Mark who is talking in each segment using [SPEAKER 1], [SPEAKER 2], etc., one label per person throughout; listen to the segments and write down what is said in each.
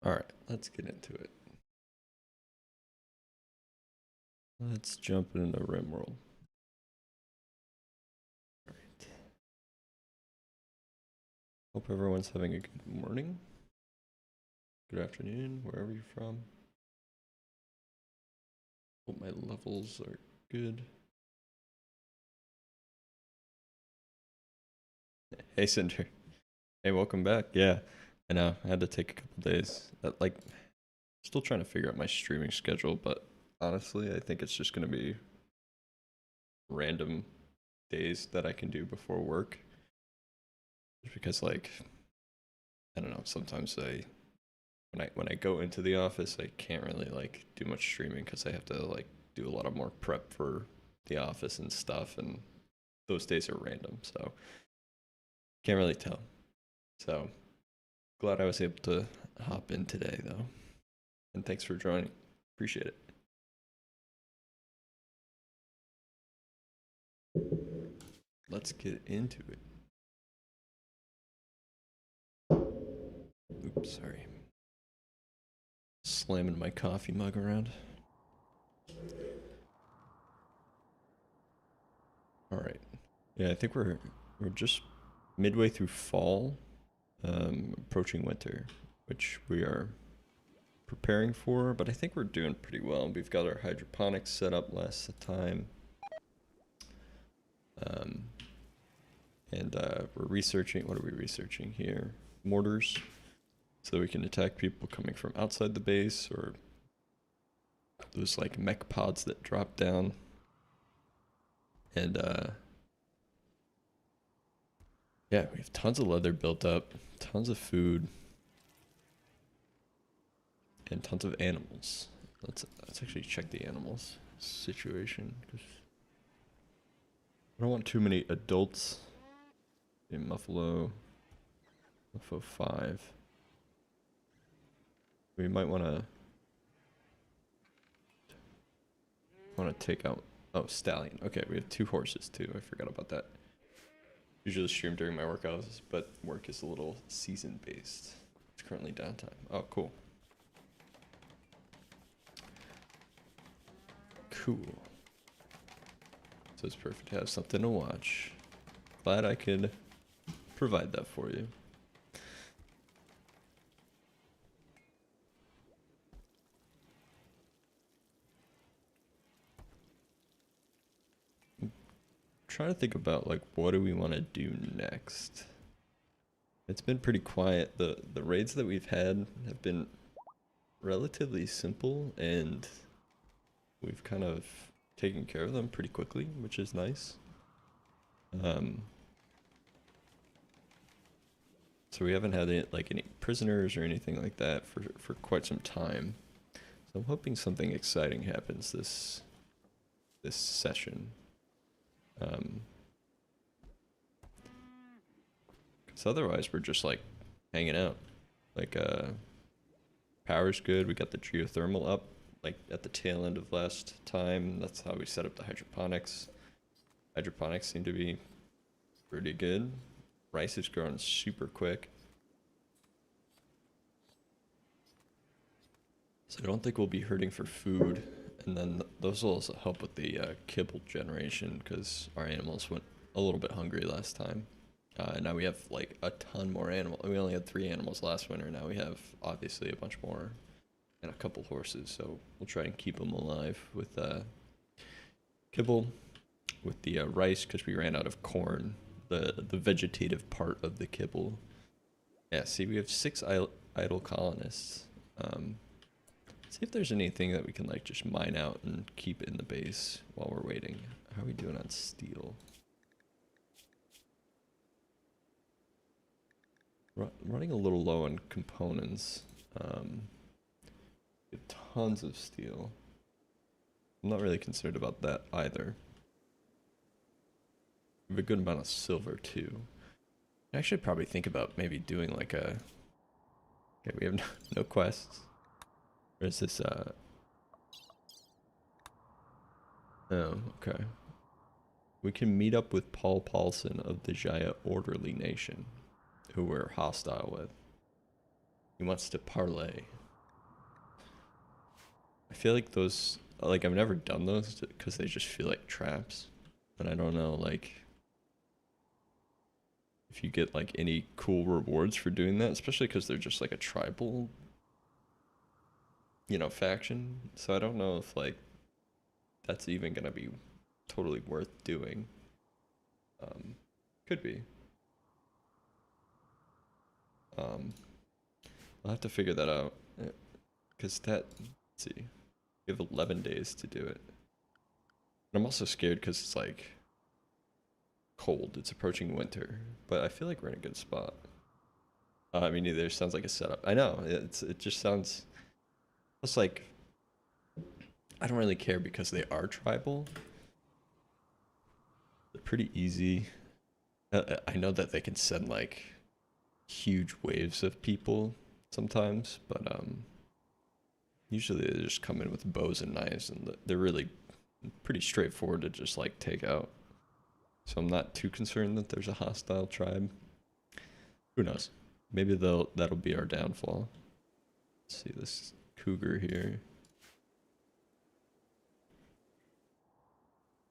[SPEAKER 1] Alright, let's get into it. Let's jump into RimWorld. Alright. Hope everyone's having a good morning. Good afternoon, wherever you're from. Hope my levels are good. Hey Cinder. Hey, welcome back. Yeah, I know. I had to take a couple days. Still trying to figure out my streaming schedule, but honestly, I think it's just gonna be random days that I can do before work. Just because, like, I don't know. Sometimes when I go into the office, I can't really like do much streaming because I have to like do a lot of more prep for the office and stuff, and those days are random, so can't really tell. So glad I was able to hop in today though, and thanks for joining. Appreciate it. Let's get into it. Oops, sorry. Slamming my coffee mug around. All right. Yeah, I think we're just midway through fall, approaching winter, which we are preparing for, but I think we're doing pretty well. We've got our hydroponics set up last time. Um, and we're researching, what are we researching here? Mortars, so we can attack people coming from outside the base, or those like mech pods that drop down. And yeah, we have tons of leather built up, tons of food, and tons of animals. Let's actually check the animals situation, because I don't want too many adults. In Muffalo 5. We might want to take out, oh, stallion. Okay, we have 2 horses too. I forgot about that. Usually stream during my work hours, but work is a little season based. It's currently downtime. Oh, cool. Cool. So it's perfect to have something to watch. Glad I could provide that for you. I'm trying to think about like what do we want to do next. It's been pretty quiet. The raids that we've had have been relatively simple, and we've kind of taken care of them pretty quickly, which is nice. So we haven't had any prisoners or anything like that for quite some time. So I'm hoping something exciting happens this session. Because otherwise we're just like hanging out. Like power's good. We got the geothermal up like at the tail end of last time. That's how we set up the hydroponics. Hydroponics seem to be pretty good. Rice is growing super quick. So I don't think we'll be hurting for food. And then those will also help with the kibble generation, because our animals went a little bit hungry last time. And now we have like a ton more animals. We only had 3 animals last winter. Now we have obviously a bunch more and a couple horses. So we'll try and keep them alive with kibble, with the rice, because we ran out of corn, the vegetative part of the kibble. Yeah, see, we have 6 idle colonists. See if there's anything that we can like just mine out and keep in the base while we're waiting. How are we doing on steel? Running a little low on components. We have tons of steel. I'm not really concerned about that either. We have a good amount of silver too. I should probably think about maybe doing like a... Okay, we have no quests. Or is this oh, okay. We can meet up with Paul Paulson of the Jaya Orderly Nation, who we're hostile with. He wants to parlay. I feel like those, like I've never done those because they just feel like traps. And I don't know, like, if you get like any cool rewards for doing that, especially because they're just like a tribal, you know, faction. So I don't know if like that's even gonna be totally worth doing. Could be. Um, I'll have to figure that out. Because that, let's see, we have 11 days to do it. And I'm also scared because it's like cold. It's approaching winter, but I feel like we're in a good spot. I mean, either sounds like a setup. I know it just sounds. It's like I don't really care because they are tribal. They're pretty easy. I know that they can send like huge waves of people sometimes, but usually they just come in with bows and knives, and they're really pretty straightforward to just like take out. So I'm not too concerned that there's a hostile tribe. Who knows? Maybe that'll be our downfall. Let's see this cougar here.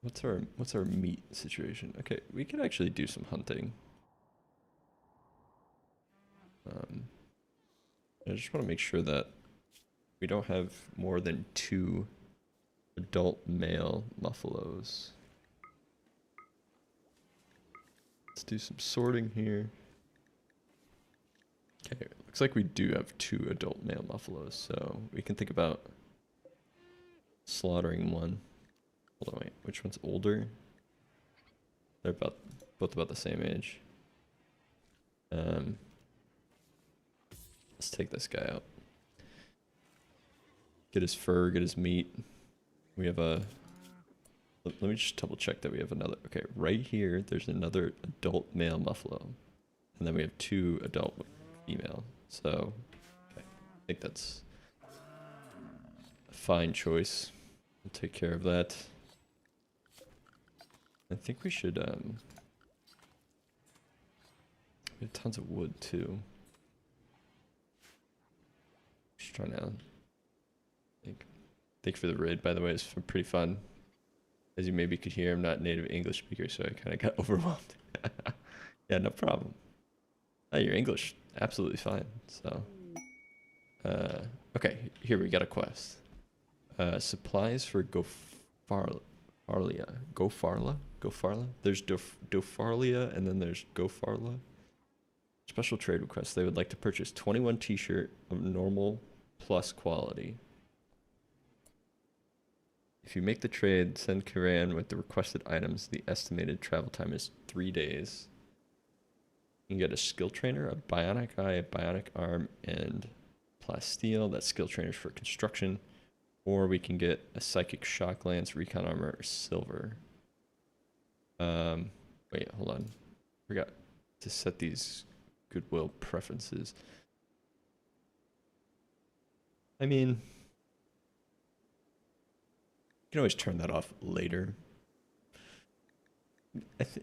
[SPEAKER 1] What's our meat situation? Okay, we could actually do some hunting. I just want to make sure that we don't have more than 2 adult male buffaloes. Let's do some sorting here. Okay, looks like we do have 2 adult male buffaloes, so we can think about slaughtering one. Hold on, wait, which one's older? They're both about the same age. Let's take this guy out. Get his fur, get his meat. We have a... Let me just double check that we have another... Okay, right here, there's another adult male buffalo. And then we have 2 adult female. So, okay, I think that's a fine choice. We'll take care of that. I think we should, we have tons of wood, too. Just trying to... Thank you for the raid, by the way. It's pretty fun. As you maybe could hear, I'm not a native English speaker, so I kind of got overwhelmed. Yeah, no problem. Oh, your English, absolutely fine. So, okay, here we got a quest. Supplies for Gofarlia. Gofarla? There's Dofarlia, and then there's Gofarla. Special trade request. They would like to purchase 21 t-shirt of normal plus quality. If you make the trade, send Kiran with the requested items. The estimated travel time is 3 days. You can get a skill trainer, a bionic eye, a bionic arm, and plasteel. That's skill trainers for construction. Or we can get a psychic shock lance, recon armor, or silver. Wait, hold on. Forgot to set these goodwill preferences. I mean, you can always turn that off later.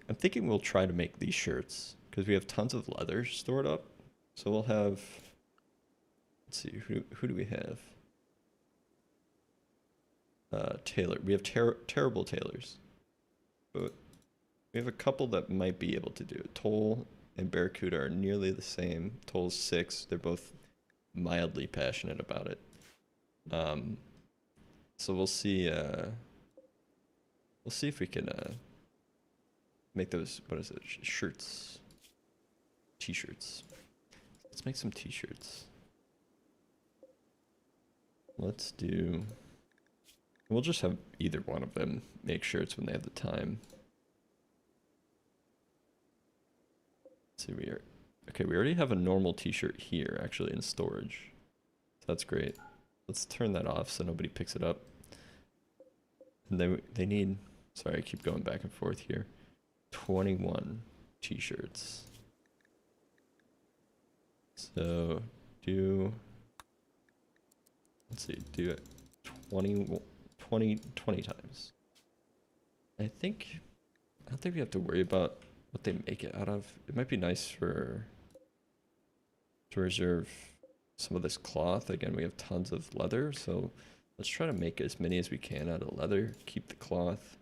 [SPEAKER 1] I'm thinking we'll try to make these shirts because we have tons of leather stored up. So we'll have, let's see, who do we have? Tailor. We have terrible tailors. But we have a couple that might be able to do it. Toll and Barracuda are nearly the same. Toll's 6. They're both mildly passionate about it. So we'll see if we can make those, what is it, shirts, t-shirts. Let's make some t-shirts. Let's do, we'll just have either one of them make shirts when they have the time. Let's see, okay, we already have a normal t-shirt here actually in storage. So that's great. Let's turn that off so nobody picks it up. And they need, sorry, I keep going back and forth here. 21 t-shirts. So let's see, do it 20 times. I don't think we have to worry about what they make it out of. It might be nice to reserve some of this cloth. Again, we have tons of leather, so let's try to make as many as we can out of leather. Keep the cloth.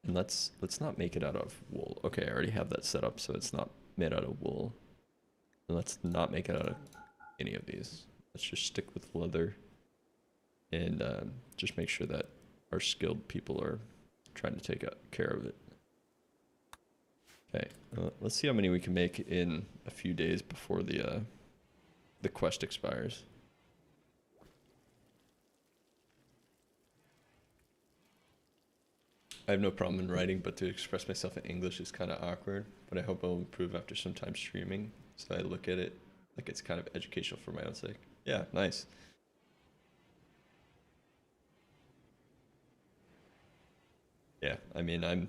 [SPEAKER 1] And let's not make it out of wool. Okay, I already have that set up, so it's not made out of wool. And let's not make it out of any of these. Let's just stick with leather and just make sure that our skilled people are trying to take care of it. Okay, let's see how many we can make in a few days before the quest expires. I have no problem in writing, but to express myself in English is kind of awkward, but I hope I'll improve after some time streaming, so I look at it like it's kind of educational for my own sake. Yeah, nice. Yeah, I mean, I'm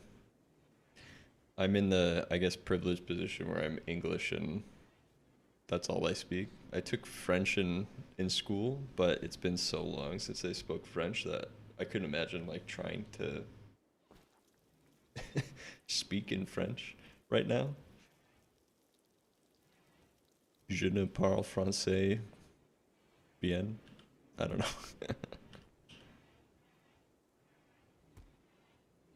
[SPEAKER 1] in the, I guess, privileged position where I'm English and that's all I speak. I took French in school, but it's been so long since I spoke French that I couldn't imagine like trying to speak in French right now. Je ne parle français bien. I don't know.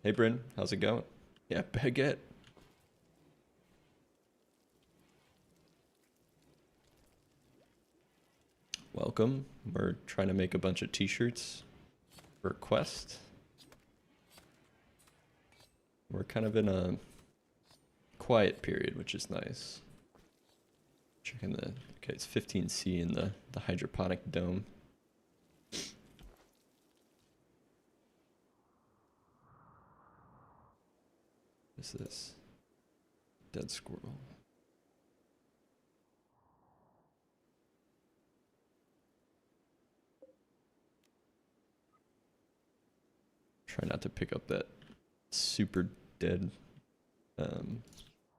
[SPEAKER 1] Hey Bryn, how's it going? Yeah, baguette. Welcome. We're trying to make a bunch of t-shirts for Quest. We're kind of in a quiet period, which is nice. Checking the, okay, it's 15C in the hydroponic dome. What is this? Dead squirrel. Try not to pick up that super dead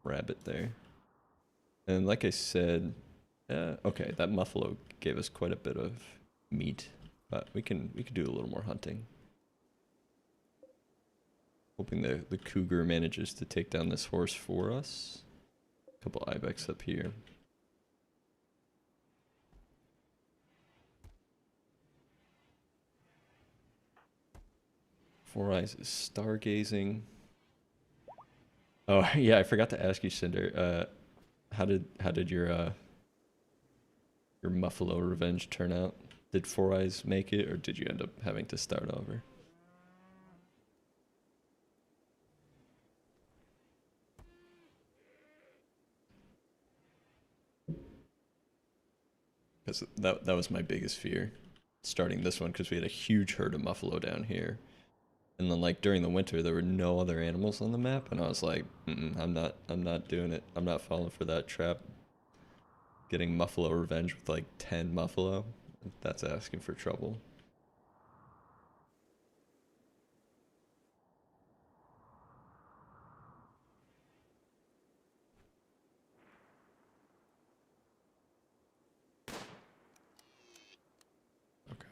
[SPEAKER 1] rabbit there. And like I said, okay, that muffalo gave us quite a bit of meat, but we could do a little more hunting. Hoping the cougar manages to take down this horse for us. A couple ibex up here. Four Eyes is stargazing. Oh yeah, I forgot to ask you, Cinder. How did your Muffalo revenge turn out? Did Four Eyes make it, or did you end up having to start over? Because that was my biggest fear, starting this one, because we had a huge herd of Muffalo down here. And then like during the winter there were no other animals on the map, and I was like, I'm not doing it. I'm not falling for that trap. Getting Muffalo revenge with like 10 Muffalo, that's asking for trouble. Okay.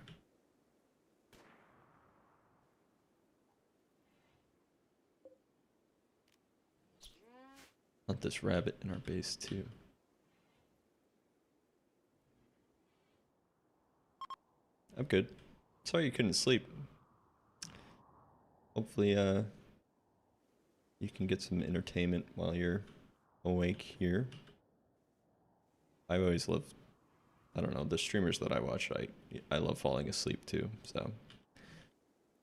[SPEAKER 1] Want this rabbit in our base too. I'm good. Sorry you couldn't sleep. Hopefully you can get some entertainment while you're awake here. I always love, I don't know, the streamers that I watch, I love falling asleep too, so it'd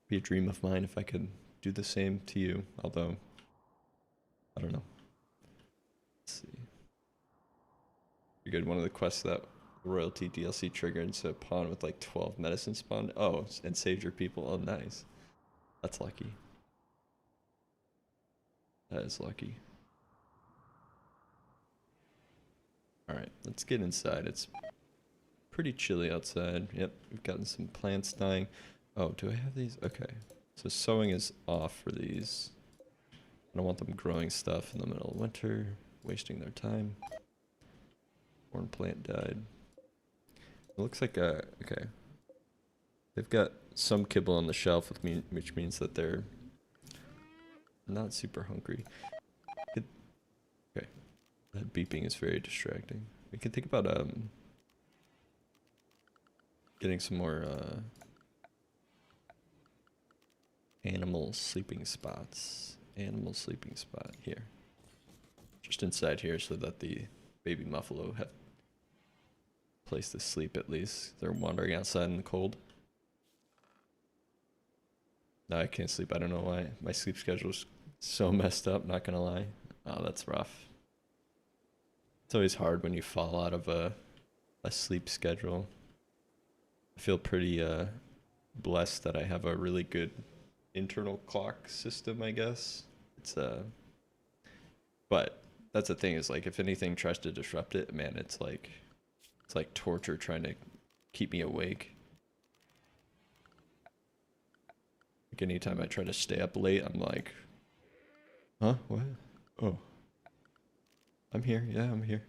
[SPEAKER 1] be a dream of mine if I could do the same to you, although I don't know. Let's see. You're good. One of the quests that royalty DLC triggered into a pawn with like 12 medicine spawned. Oh, and saved your people. Oh, nice. That's lucky. That is lucky. Alright, let's get inside. It's pretty chilly outside. Yep, we've gotten some plants dying. Oh, do I have these? Okay. So sowing is off for these. I don't want them growing stuff in the middle of winter, wasting their time. Corn plant died. It looks like okay. They've got some kibble on the shelf, with me, which means that they're not super hungry. Okay. That beeping is very distracting. We can think about getting some more animal sleeping spots. Animal sleeping spot here. Just inside here so that the baby muffalo have place to sleep at least. They're wandering outside in the cold. No, I can't sleep. I don't know why. My sleep schedule's so messed up, not gonna lie. Oh, that's rough. It's always hard when you fall out of a sleep schedule. I feel pretty blessed that I have a really good internal clock system, I guess. It's but that's the thing, is like if anything tries to disrupt it, man, it's like torture trying to keep me awake. Like anytime I try to stay up late, I'm like, huh? What? Oh. I'm here. Yeah, I'm here.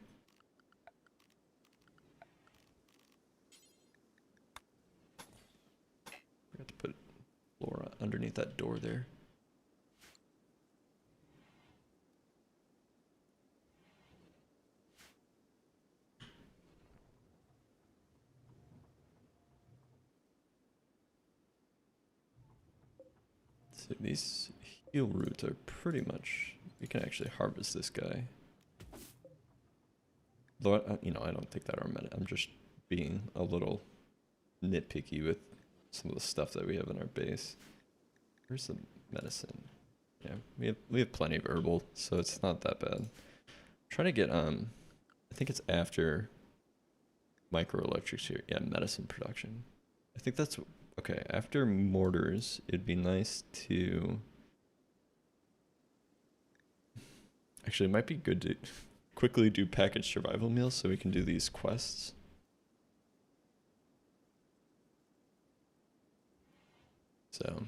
[SPEAKER 1] Forgot to put Laura underneath that door there. So these heal roots are pretty much, we can actually harvest this guy. Though, you know, I don't think that are meant. I'm just being a little nitpicky with some of the stuff that we have in our base. Where's the medicine? Yeah, we have plenty of herbal, so it's not that bad. I'm trying to get I think it's after microelectrics here. Yeah, medicine production. I think that's okay. After mortars, it'd be nice to. Actually, it might be good to quickly do packaged survival meals so we can do these quests. So.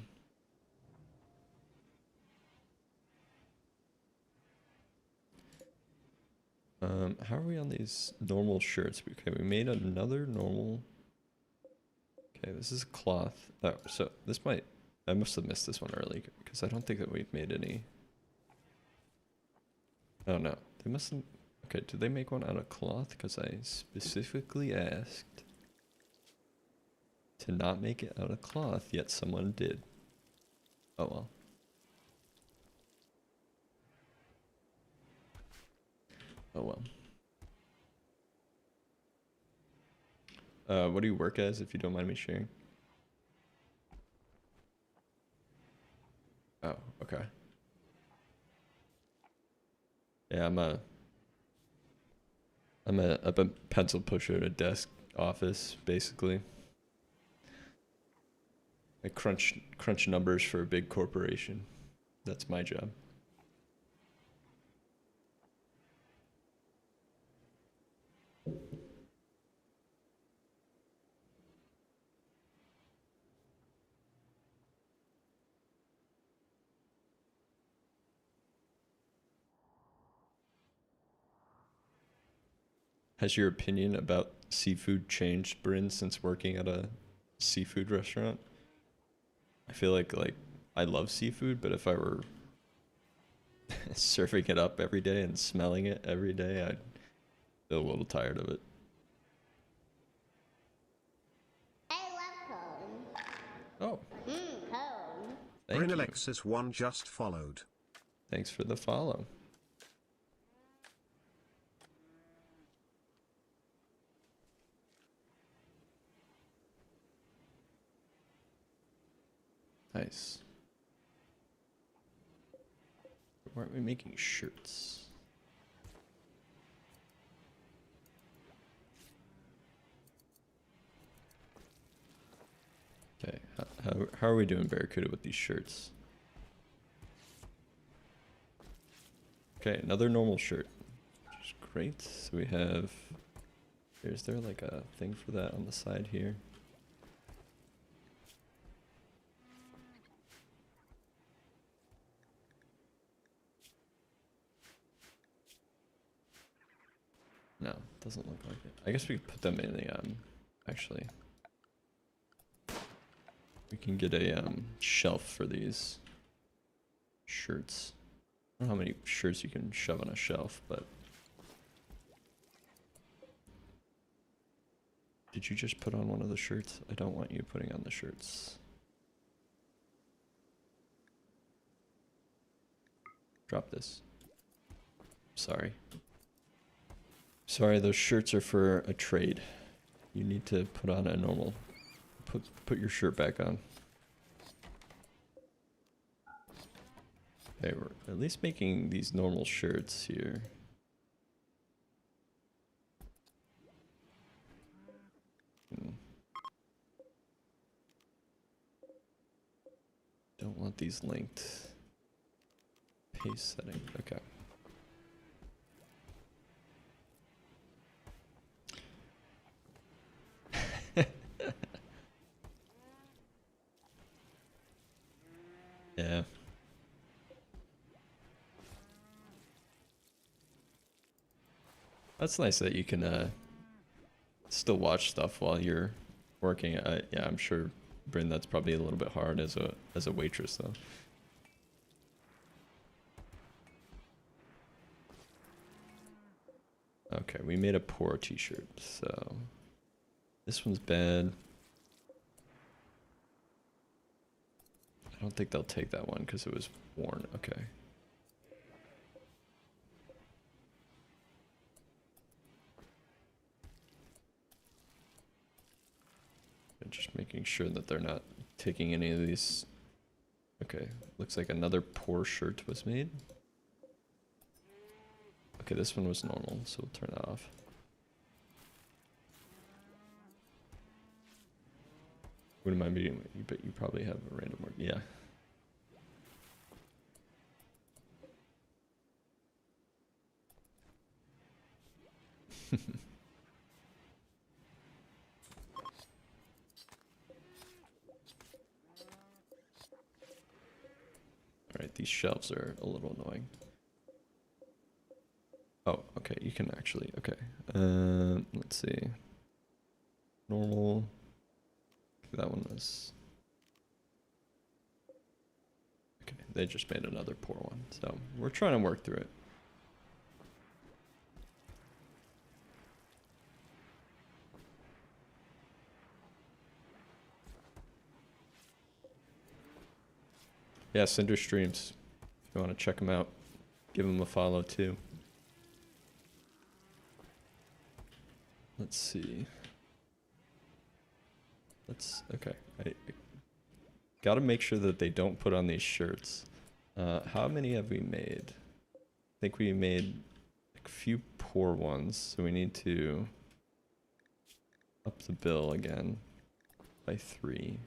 [SPEAKER 1] How are we on these normal shirts? Okay, we made another normal. Okay, this is cloth. Oh, so this might. I must have missed this one early because I don't think that we've made any. Oh no, they mustn't. Okay, did they make one out of cloth? Because I specifically asked to not make it out of cloth, yet someone did. Oh well. Oh well. What do you work as, if you don't mind me sharing? Oh, okay. Yeah, I'm a pencil pusher at a desk office, basically. I crunch numbers for a big corporation. That's my job. Has your opinion about seafood changed, Bryn, since working at a seafood restaurant? I feel like I love seafood, but if I were serving it up every day and smelling it every day, I'd feel a little tired of it.
[SPEAKER 2] I love cone.
[SPEAKER 1] Oh,
[SPEAKER 2] Cone.
[SPEAKER 1] thank
[SPEAKER 3] Bryn
[SPEAKER 1] you.
[SPEAKER 3] Alexis 1 just followed.
[SPEAKER 1] Thanks for the follow. Nice. Why aren't we making shirts? Okay, how are we doing, Barracuda, with these shirts? Okay, another normal shirt, which is great. So we have, is there like a thing for that on the side here? No, doesn't look like it. I guess we could put them in the, actually. We can get a, shelf for these shirts. I don't know how many shirts you can shove on a shelf, but Did you just put on one of the shirts? I don't want you putting on the shirts. Drop this. Sorry. Sorry, those shirts are for a trade. You need to put on a normal. Put your shirt back on. Okay, we're at least making these normal shirts here. Don't want these linked. Paste setting. Okay. Yeah. That's nice that you can still watch stuff while you're working. Yeah, I'm sure, Bryn, that's probably a little bit hard as a waitress though. Okay, we made a poor t-shirt, so this one's bad. I don't think they'll take that one because it was worn. Okay. And just making sure that they're not taking any of these. Okay, looks like another poor shirt was made. Okay, this one was normal, so we'll turn that off. Wouldn't mind being, but you probably have a random word. Yeah. Alright, these shelves are a little annoying. Oh, okay, you can actually, okay. Let's see. Normal. That one was... Okay, they just made another poor one, so we're trying to work through it. Yeah, Cinder streams. If you want to check them out, give them a follow too. Let's see. Okay. I gotta make sure that they don't put on these shirts. How many have we made? I think we made a few poor ones, so we need to up the bill again by 3.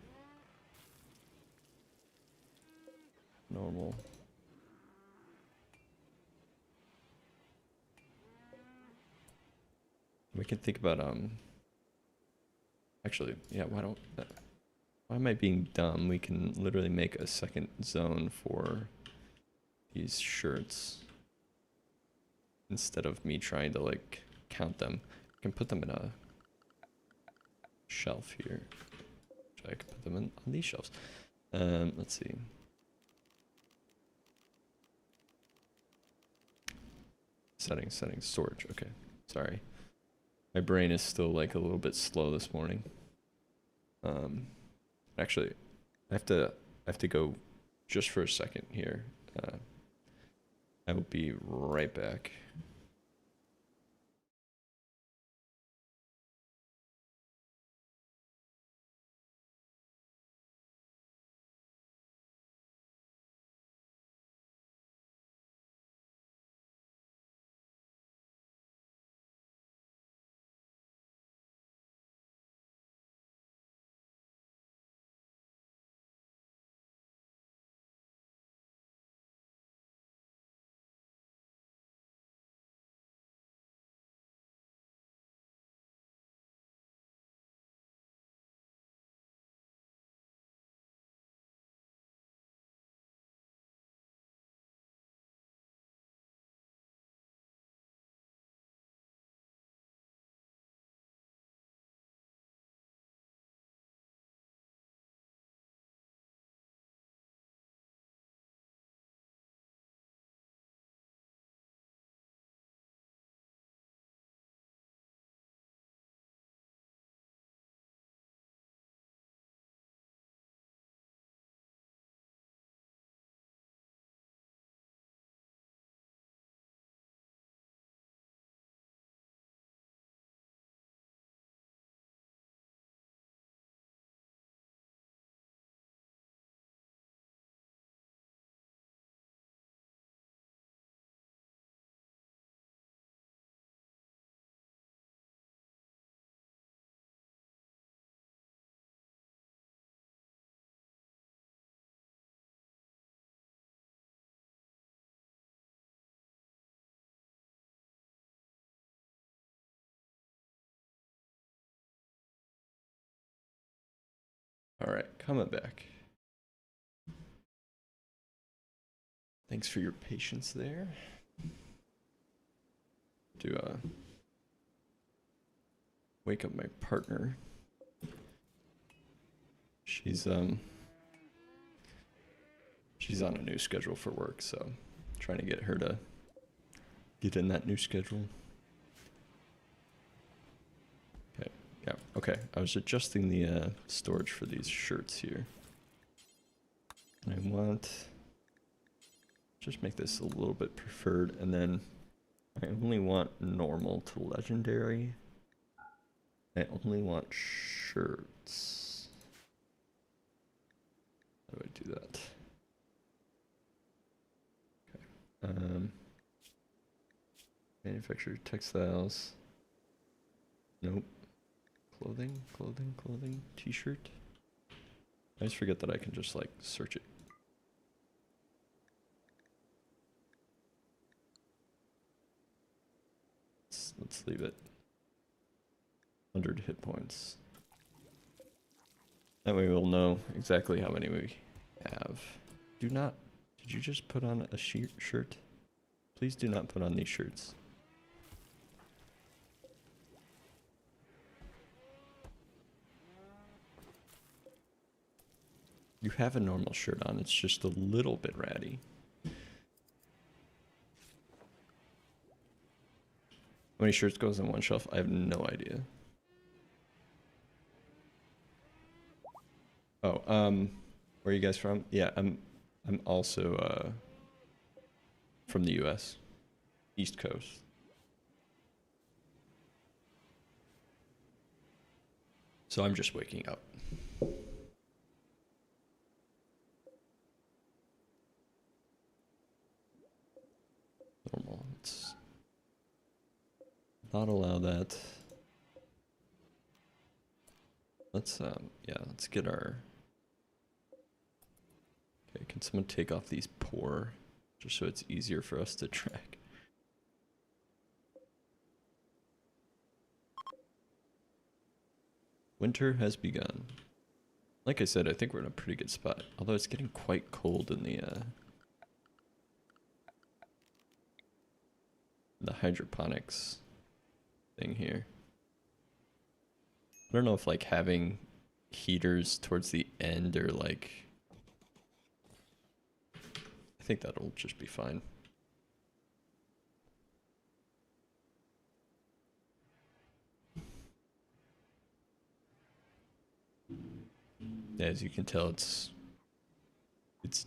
[SPEAKER 1] Normal. We can think about actually, yeah, why am I being dumb? We can literally make a second zone for these shirts instead of me trying to like count them. I can put them in a shelf here. I can put them on these shelves. Let's see. Settings, storage. Okay, sorry. My brain is still like a little bit slow this morning. Actually, I have to go just for a second here. I will be right back. All right, coming back. Thanks for your patience there. To wake up my partner. She's on a new schedule for work, so I'm trying to get her to get in that new schedule. Okay, yeah, okay. I was adjusting the storage for these shirts here. And I want just make this a little bit preferred, and then I only want normal to legendary. I only want shirts. How do I do that? Manufactured textiles. Nope. Clothing, t-shirt. I just forget that I can just like search it. Let's leave it. 100 hit points. That way we'll know exactly how many we have. Did you just put on a shirt? Please do not put on these shirts. You have a normal shirt on, it's just a little bit ratty. How many shirts goes on one shelf? I have no idea. Oh, where are you guys from? Yeah, I'm also from the US. East Coast. So I'm just waking up. Normal. Let's not allow that. Let's let's get our. Okay, can someone take off these poor, just so it's easier for us to track? Winter has begun. Like I said, I think we're in a pretty good spot. Although it's getting quite cold in the hydroponics thing here. I don't know if like having heaters towards the end or like, I think that'll just be fine. As you can tell, it's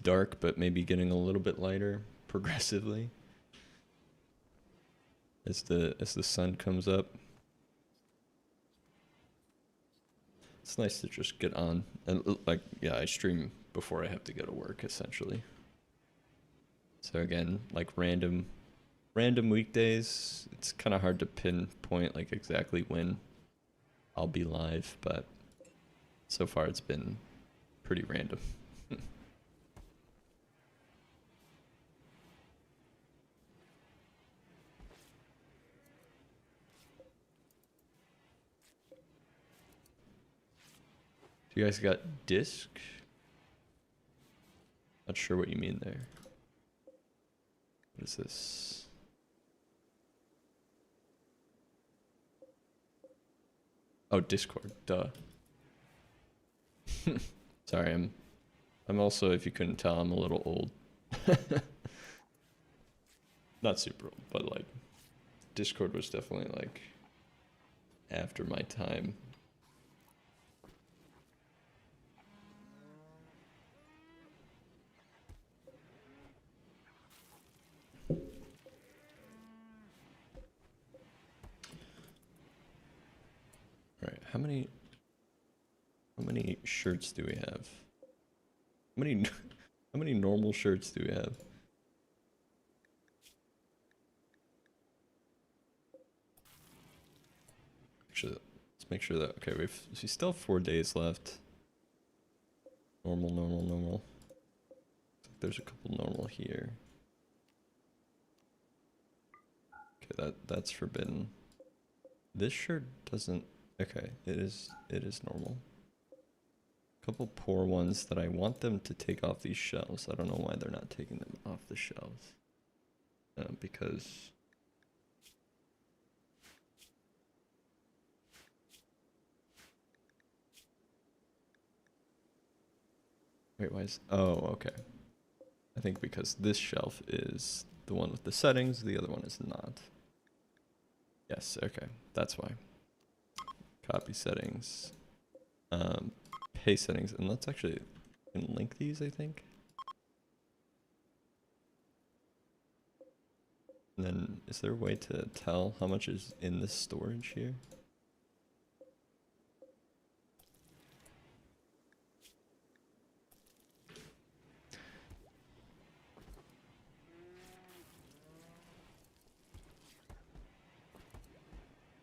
[SPEAKER 1] dark, but maybe getting a little bit lighter progressively as the sun comes up. It's nice to just get on and like, yeah, I stream before I have to go to work essentially. So again, like random weekdays, it's kind of hard to pinpoint like exactly when I'll be live, but so far it's been pretty random. You guys got disc? Not sure what you mean there. What is this? Oh, Discord, duh. Sorry, I'm also, if you couldn't tell, I'm a little old. Not super old, but like Discord was definitely like after my time. All right, how many shirts do we have? How many normal shirts do we have? Actually, let's make sure that, okay, we still have 4 days left. Normal. There's a couple normal here. Okay, that's forbidden. This shirt doesn't, okay, it is normal. couple poor ones that I want them to take off these shelves. I don't know why they're not taking them off the shelves. Because wait, why is okay. I think because this shelf is the one with the settings, the other one is not. Yes, okay, that's why. Copy settings, pay settings, and let's actually link these, I think. And then, is there a way to tell how much is in this storage here?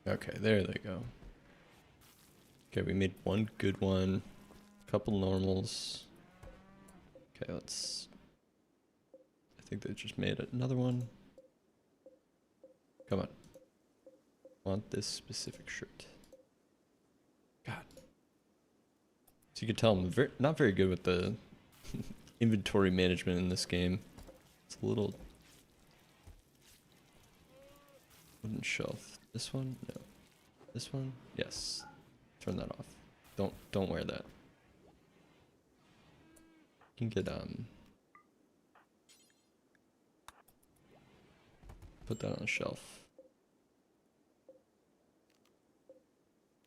[SPEAKER 1] Okay, there they go. Okay, we made one good one, a couple normals. Okay, let's... I think they just made another one. Come on. Want this specific shirt. God. So you can tell I'm not very good with the inventory management in this game. It's a little... Wooden shelf. This one? No. This one? Yes. Turn that off. Don't wear that. You can get put that on a shelf.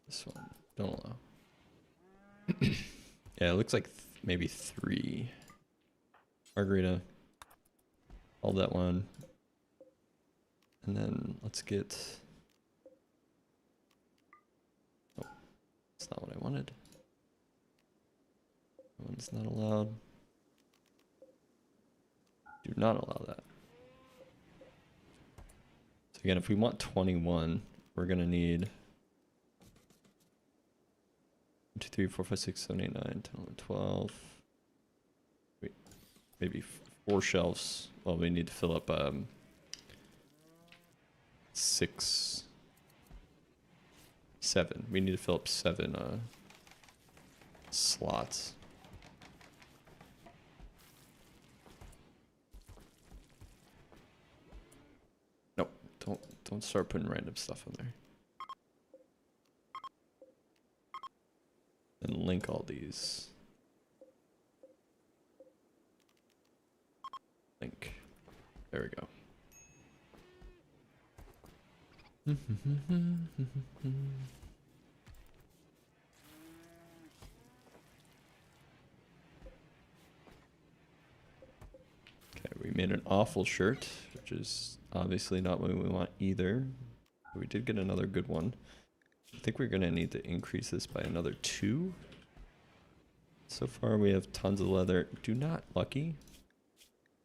[SPEAKER 1] This one. Don't allow. Yeah, it looks like maybe 3. Margarita. Hold that one. And then let's get... Oh, that's not what I wanted. That one's not allowed. Do not allow that. So again, if we want 21, we're gonna need 1, 2, 3, 4, 5, 6, 7, 8, 9, 10, 11, 12. Wait, maybe 4 shelves. Well, we need to fill up 6, 7. We need to fill up 7 slots. Nope, don't start putting random stuff in there. And link all these. Link. There we go. Okay, we made an awful shirt, which is obviously not what we want either. But we did get another good one. I think we're gonna need to increase this by another 2. So far we have tons of leather. Do not, Lucky.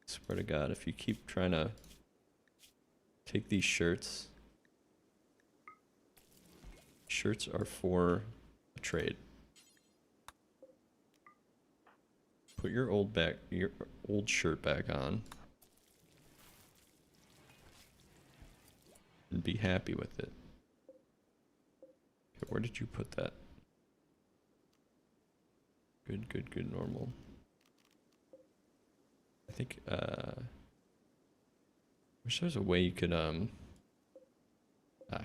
[SPEAKER 1] Swear to God, if you keep trying to take these shirts. Shirts are for a trade. Put your old shirt back on. And be happy with it. Okay, where did you put that? Good, normal. I think, wish there was a way you could,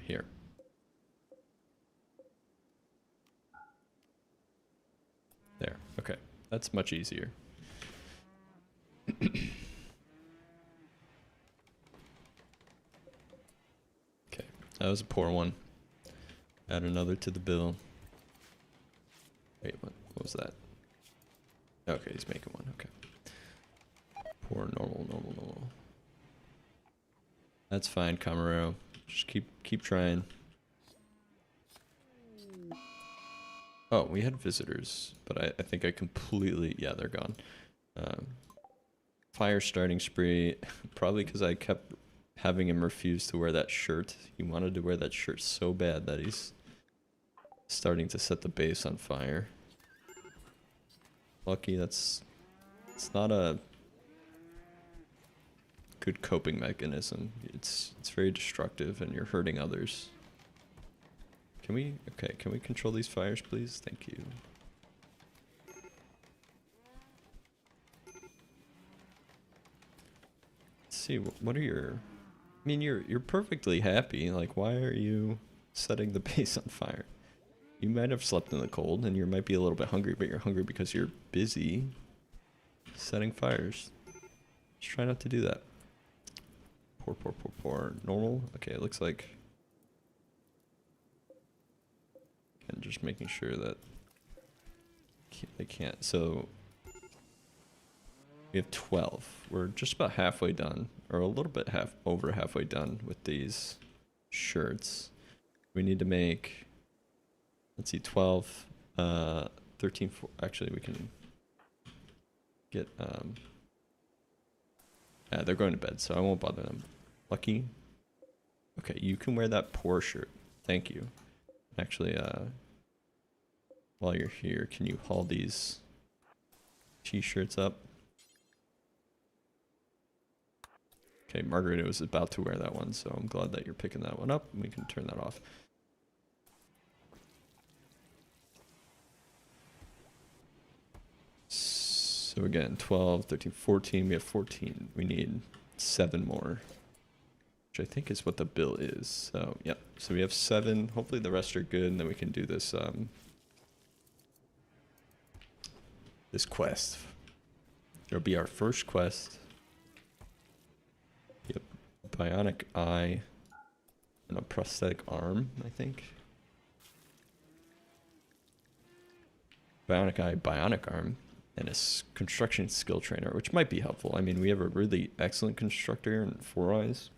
[SPEAKER 1] here. There, okay. That's much easier. Okay, that was a poor one. Add another to the bill. Wait, what was that? Okay, he's making one, okay. Poor, normal. That's fine, Camarero. Just keep trying. Oh, we had visitors, but I think I completely... Yeah, they're gone. Fire starting spree. Probably because I kept having him refuse to wear that shirt. He wanted to wear that shirt so bad that he's starting to set the base on fire. Lucky, it's not a good coping mechanism. It's very destructive and you're hurting others. Can we control these fires, please? Thank you. see, what are your... I mean, you're perfectly happy. Like, why are you setting the base on fire? You might have slept in the cold, and you might be a little bit hungry, but you're hungry because you're busy setting fires. Just try not to do that. Pour. Normal? Okay, it looks like... And just making sure that they can't. So we have 12. We're just about halfway done, or a little bit over halfway done with these shirts. We need to make, let's see, 12, 13, actually we can get, yeah, they're going to bed, so I won't bother them. Lucky. Okay, you can wear that poor shirt. Thank you. Actually, while you're here, can you haul these t-shirts up? Okay, Margarita was about to wear that one, so I'm glad that you're picking that one up, and we can turn that off. So again, 12, 13, 14, we have 14. We need 7 more, which I think is what the bill is. So, yep. So we have 7. Hopefully the rest are good, and then we can do this, this quest. It'll be our first quest. Yep. Bionic eye and a prosthetic arm, I think. Bionic eye, bionic arm, and a construction skill trainer, which might be helpful. I mean, we have a really excellent constructor in 4 Eyes.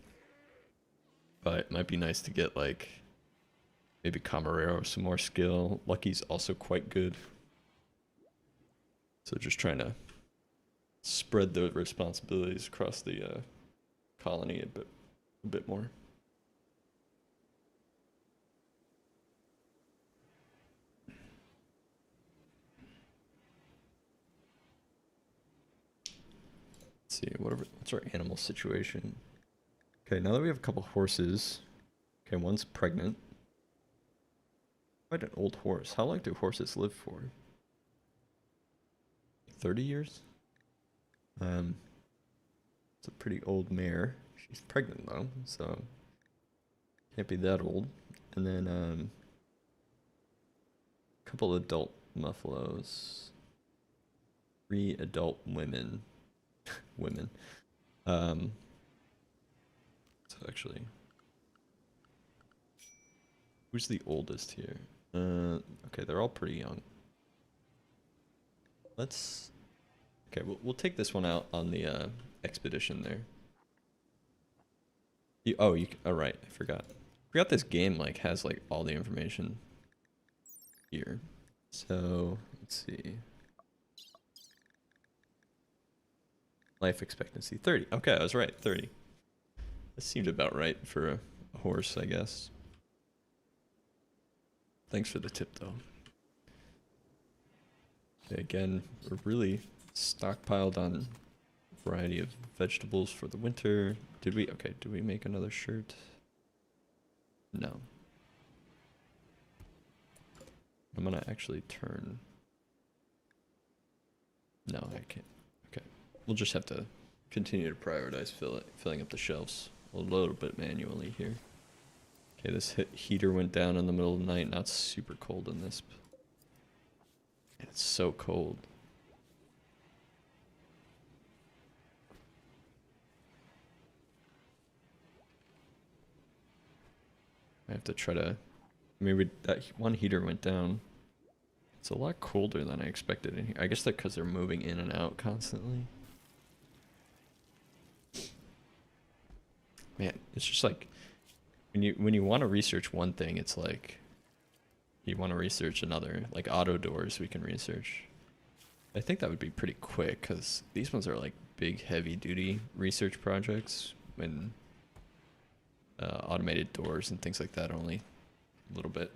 [SPEAKER 1] But it might be nice to get, like, maybe Camarero some more skill. Lucky's also quite good. So just trying to spread the responsibilities across the colony a bit more. Let's see, what's our animal situation? Okay, now that we have a couple horses, okay, one's pregnant. Quite an old horse. How long do horses live for? 30 years? It's a pretty old mare. She's pregnant though, so can't be that old. And then a couple adult buffaloes, 3 adult women. So actually, who's the oldest here? Okay, they're all pretty young. Okay, we'll take this one out on the expedition there. Oh, right, I forgot. This game like has like all the information here. So let's see. Life expectancy 30. Okay, I was right, 30. That seemed about right for a horse, I guess. Thanks for the tip, though. Okay, again, we're really stockpiled on a variety of vegetables for the winter. Did we make another shirt? No. I'm gonna actually turn... No, I can't. Okay. We'll just have to continue to prioritize filling up the shelves a little bit manually here. Okay, this heater went down in the middle of the night. Now it's super cold in this. And it's so cold. I have to try to... Maybe that one heater went down. It's a lot colder than I expected in here. I guess that's because they're moving in and out constantly. Man, it's just like when you want to research one thing, it's like you want to research another. Like auto doors, we can research. I think that would be pretty quick because these ones are like big, heavy-duty research projects. When automated doors and things like that are only a little bit.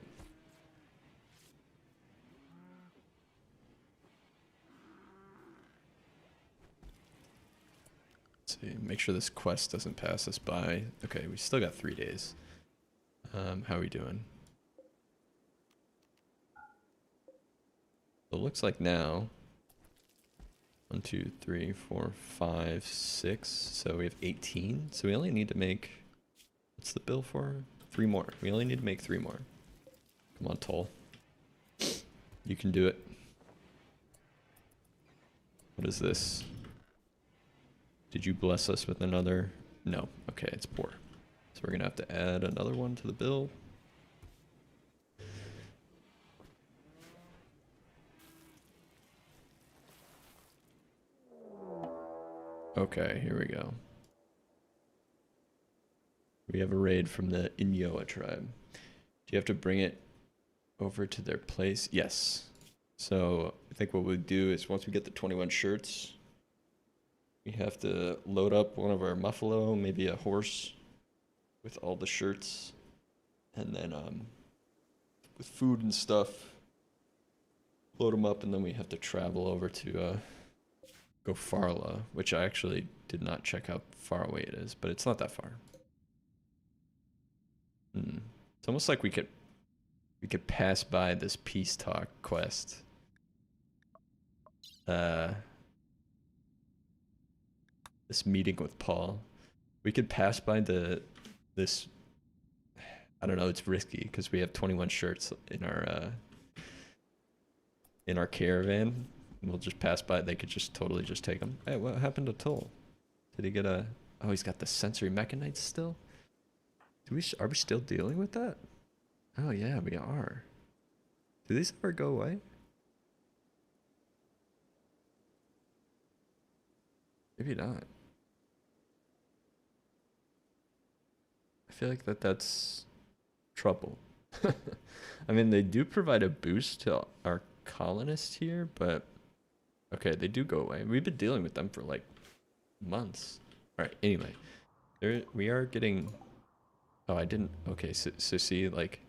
[SPEAKER 1] Let's see, make sure this quest doesn't pass us by. Okay, we still got 3 days. How are we doing? It looks like now 1, 2, 3, 4, 5, 6. So we have 18. So we only need to make, what's the bill for? 3 more. We only need to make 3 more. Come on, Toll. You can do it. What is this? Did you bless us with another? No. Okay, it's poor. So we're gonna have to add another one to the bill. Okay, here we go. We have a raid from the Inyoa tribe. Do you have to bring it over to their place? Yes. So I think what we'll do is once we get the 21 shirts, we have to load up one of our muffalo, maybe a horse with all the shirts, and then with food and stuff, load them up, and then we have to travel over to Gofarla, which I actually did not check how far away it is, but it's not that far. It's almost like we could pass by this peace talk quest. This meeting with Paul. We could pass by this. I don't know. It's risky because we have 21 shirts in our caravan. We'll just pass by. They could just totally just take them. Hey, what happened to Toll? Did he get a? Oh, he's got the sensory mechanites still. Are we still dealing with that? Oh yeah, we are. Do these ever go away? Maybe not. I feel like that's trouble. I mean, they do provide a boost to our colonists here, but okay, they do go away. We've been dealing with them for like months. All right, anyway, we are getting. Oh, I didn't. Okay, so see, like,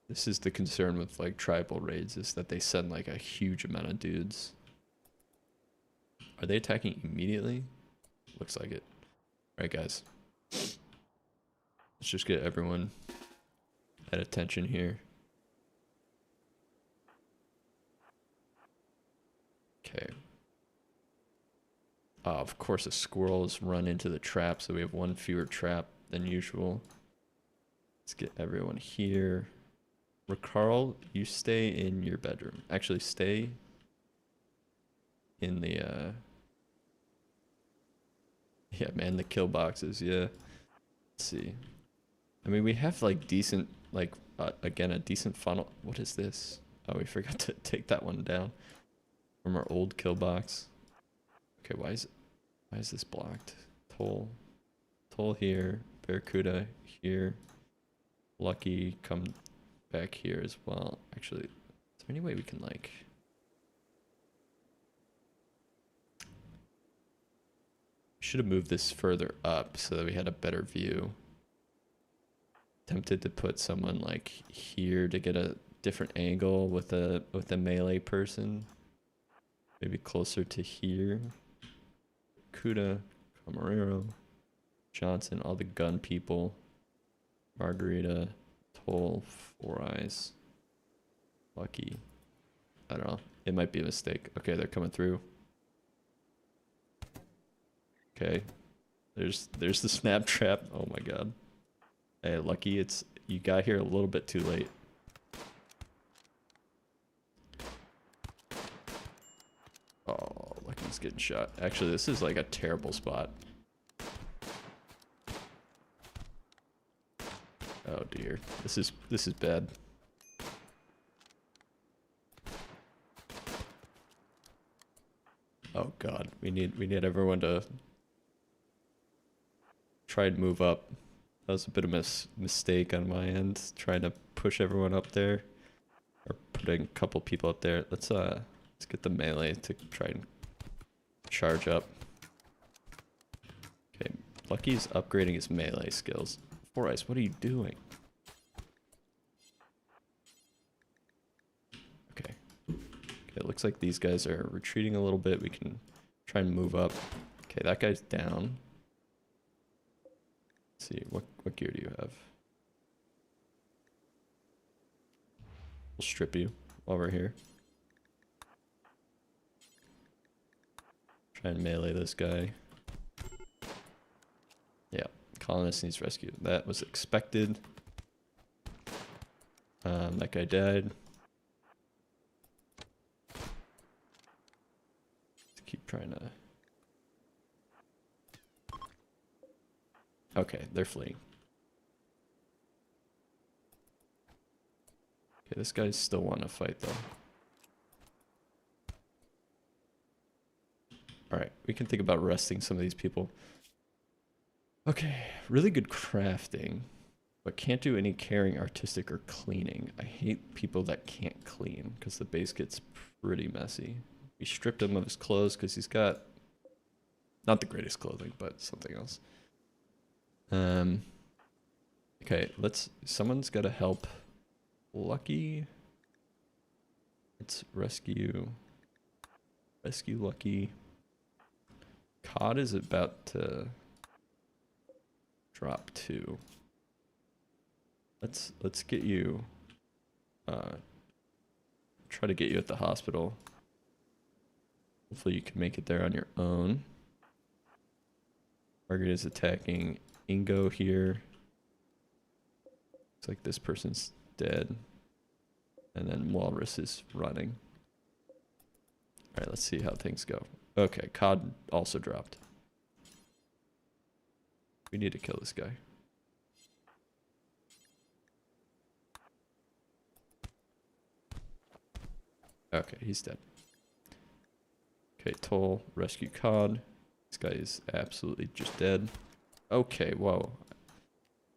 [SPEAKER 1] this is the concern with like tribal raids is that they send like a huge amount of dudes. Are they attacking immediately? Looks like it. All right, guys. Let's just get everyone at attention here. Okay. Of course, the squirrels run into the trap, so we have one fewer trap than usual. Let's get everyone here. Ricarl, you stay in your bedroom. Actually, stay in the, yeah, man, the kill boxes, yeah. Let's see. I mean, we have, like, decent, like, again, a decent funnel. What is this? Oh, we forgot to take that one down from our old kill box. Okay, why is this blocked? Toll here. Barracuda here. Lucky, come back here as well. Actually, is there any way we can like... Should have moved this further up so that we had a better view. Tempted to put someone like here to get a different angle with a melee person. Maybe closer to here. Kuda, Camarero, Johnson, all the gun people. Margarita, Toll, Four Eyes, Lucky. I don't know. It might be a mistake. Okay, they're coming through. Okay. There's the snap trap. Oh my god. Hey, Lucky, you got here a little bit too late. Oh, Lucky's getting shot. Actually, this is like a terrible spot. Oh dear. This is bad. Oh god. We need everyone to try and move up. That was a bit of a mistake on my end, trying to push everyone up there. Or putting a couple people up there. Let's get the melee to try and charge up. Okay, Lucky's upgrading his melee skills. Four Eyes, what are you doing? Okay. Okay, it looks like these guys are retreating a little bit. We can try and move up. Okay, that guy's down. Let's see, what gear do you have? We'll strip you while we're here. Try and melee this guy. Yeah, colonist needs rescue. That was expected. That guy died. Let's keep trying to... Okay, they're fleeing. Okay, this guy's still wanting to fight though. Alright, we can think about resting some of these people. Okay, really good crafting, but can't do any caring, artistic, or cleaning. I hate people that can't clean, because the base gets pretty messy. We stripped him of his clothes, because he's got... not the greatest clothing, but something else. Okay, someone's gotta help Lucky. Let's rescue Lucky. Cod is about to drop 2. Let's get you, try to get you at the hospital. Hopefully you can make it there on your own. Margaret is attacking Ingo here. Looks like this person's dead. And then Walrus is running. Alright, let's see how things go. Okay, Cod also dropped. We need to kill this guy. Okay, he's dead. Okay, Toll, rescue Cod. This guy is absolutely just dead. Okay, whoa.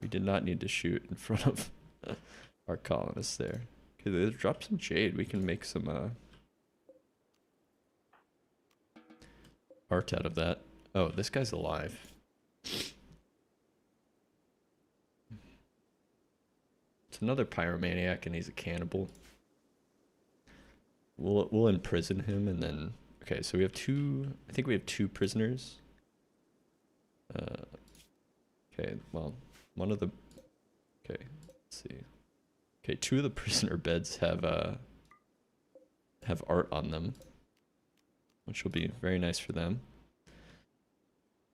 [SPEAKER 1] We did not need to shoot in front of our colonists there. Okay, they dropped some jade. We can make some art out of that. Oh, this guy's alive. It's another pyromaniac and he's a cannibal. We'll imprison him and then... Okay, so we have 2... I think we have 2 prisoners. Okay, well, one of the... Okay, let's see. Okay, 2 of the prisoner beds have art on them, which will be very nice for them.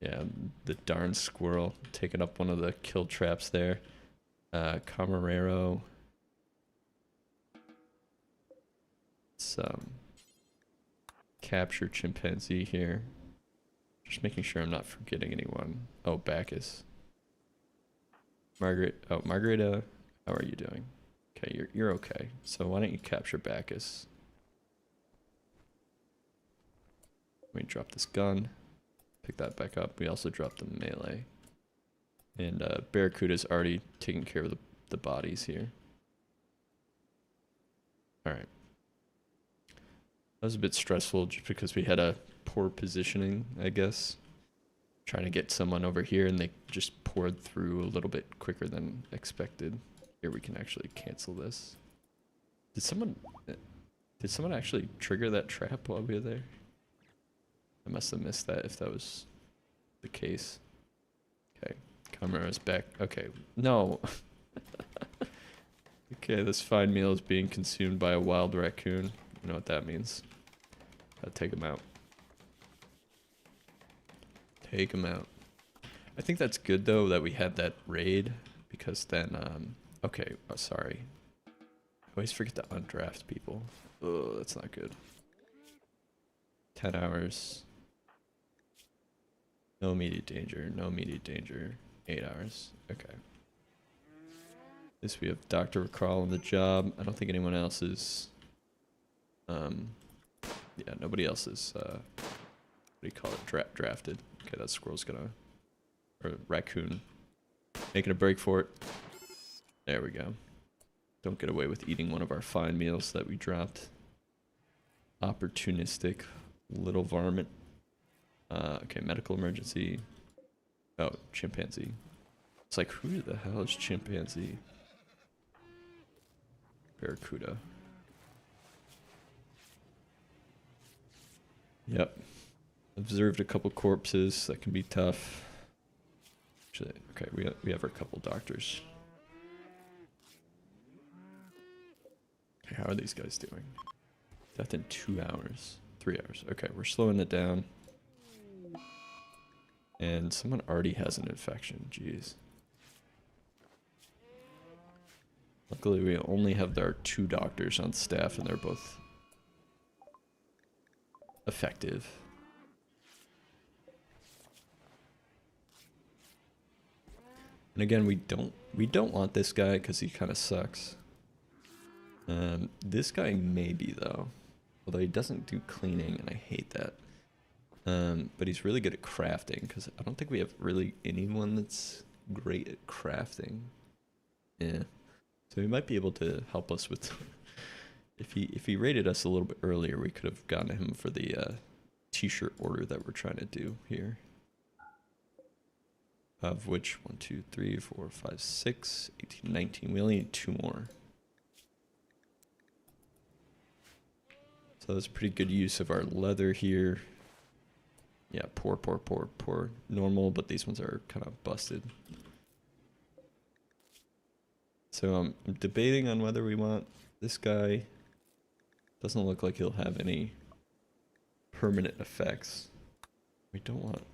[SPEAKER 1] Yeah, the darn squirrel taking up one of the kill traps there. Camarero. Some capture chimpanzee here. Just making sure I'm not forgetting anyone. Oh, Bacchus. Margaret. Oh, Margareta. How are you doing? Okay, you're okay. So why don't you capture Bacchus? Let me drop this gun. Pick that back up. We also dropped the melee. And Barracuda's already taking care of the bodies here. Alright. That was a bit stressful just because we had a poor positioning, I guess. Trying to get someone over here and they just poured through a little bit quicker than expected. Here we can actually cancel this. Did someone actually trigger that trap while we were there? I must have missed that if that was the case. Okay, Camara's back. Okay, no. Okay, this fine meal is being consumed by a wild raccoon. You know what that means. Gotta take him out. Take him out. I think that's good though that we had that raid because then, okay, oh, sorry. I always forget to undraft people. Oh, that's not good. 10 hours. No immediate danger, no immediate danger. 8 hours, okay. This we have Dr. Recrawl on the job. I don't think anyone else is, yeah, nobody else is, what do you call it, drafted. Okay, that squirrel's gonna, or raccoon, making a break for it. There we go. Don't get away with eating one of our fine meals that we dropped. Opportunistic little varmint. Okay, medical emergency. Oh, chimpanzee. It's like, who the hell is chimpanzee? Barracuda. Yep. Observed a couple corpses. That can be tough. Actually, okay, we have our couple doctors. Okay, how are these guys doing? Death in 2 hours. 3 hours. Okay, we're slowing it down. And someone already has an infection. Jeez. Luckily, we only have our 2 doctors on staff, and they're both effective. And again, we don't want this guy because he kind of sucks. This guy maybe though, although he doesn't do cleaning, and I hate that. But he's really good at crafting, because I don't think we have really anyone that's great at crafting. Yeah, so he might be able to help us with. If he rated us a little bit earlier, we could have gotten him for the t-shirt order that we're trying to do here. Of which 1, 2, 3, 4, 5, 6, 18, 19. We only need 2 more. So that's pretty good use of our leather here. Yeah, poor. Normal, but these ones are kind of busted. So I'm debating on whether we want this guy. Doesn't look like he'll have any permanent effects. We don't want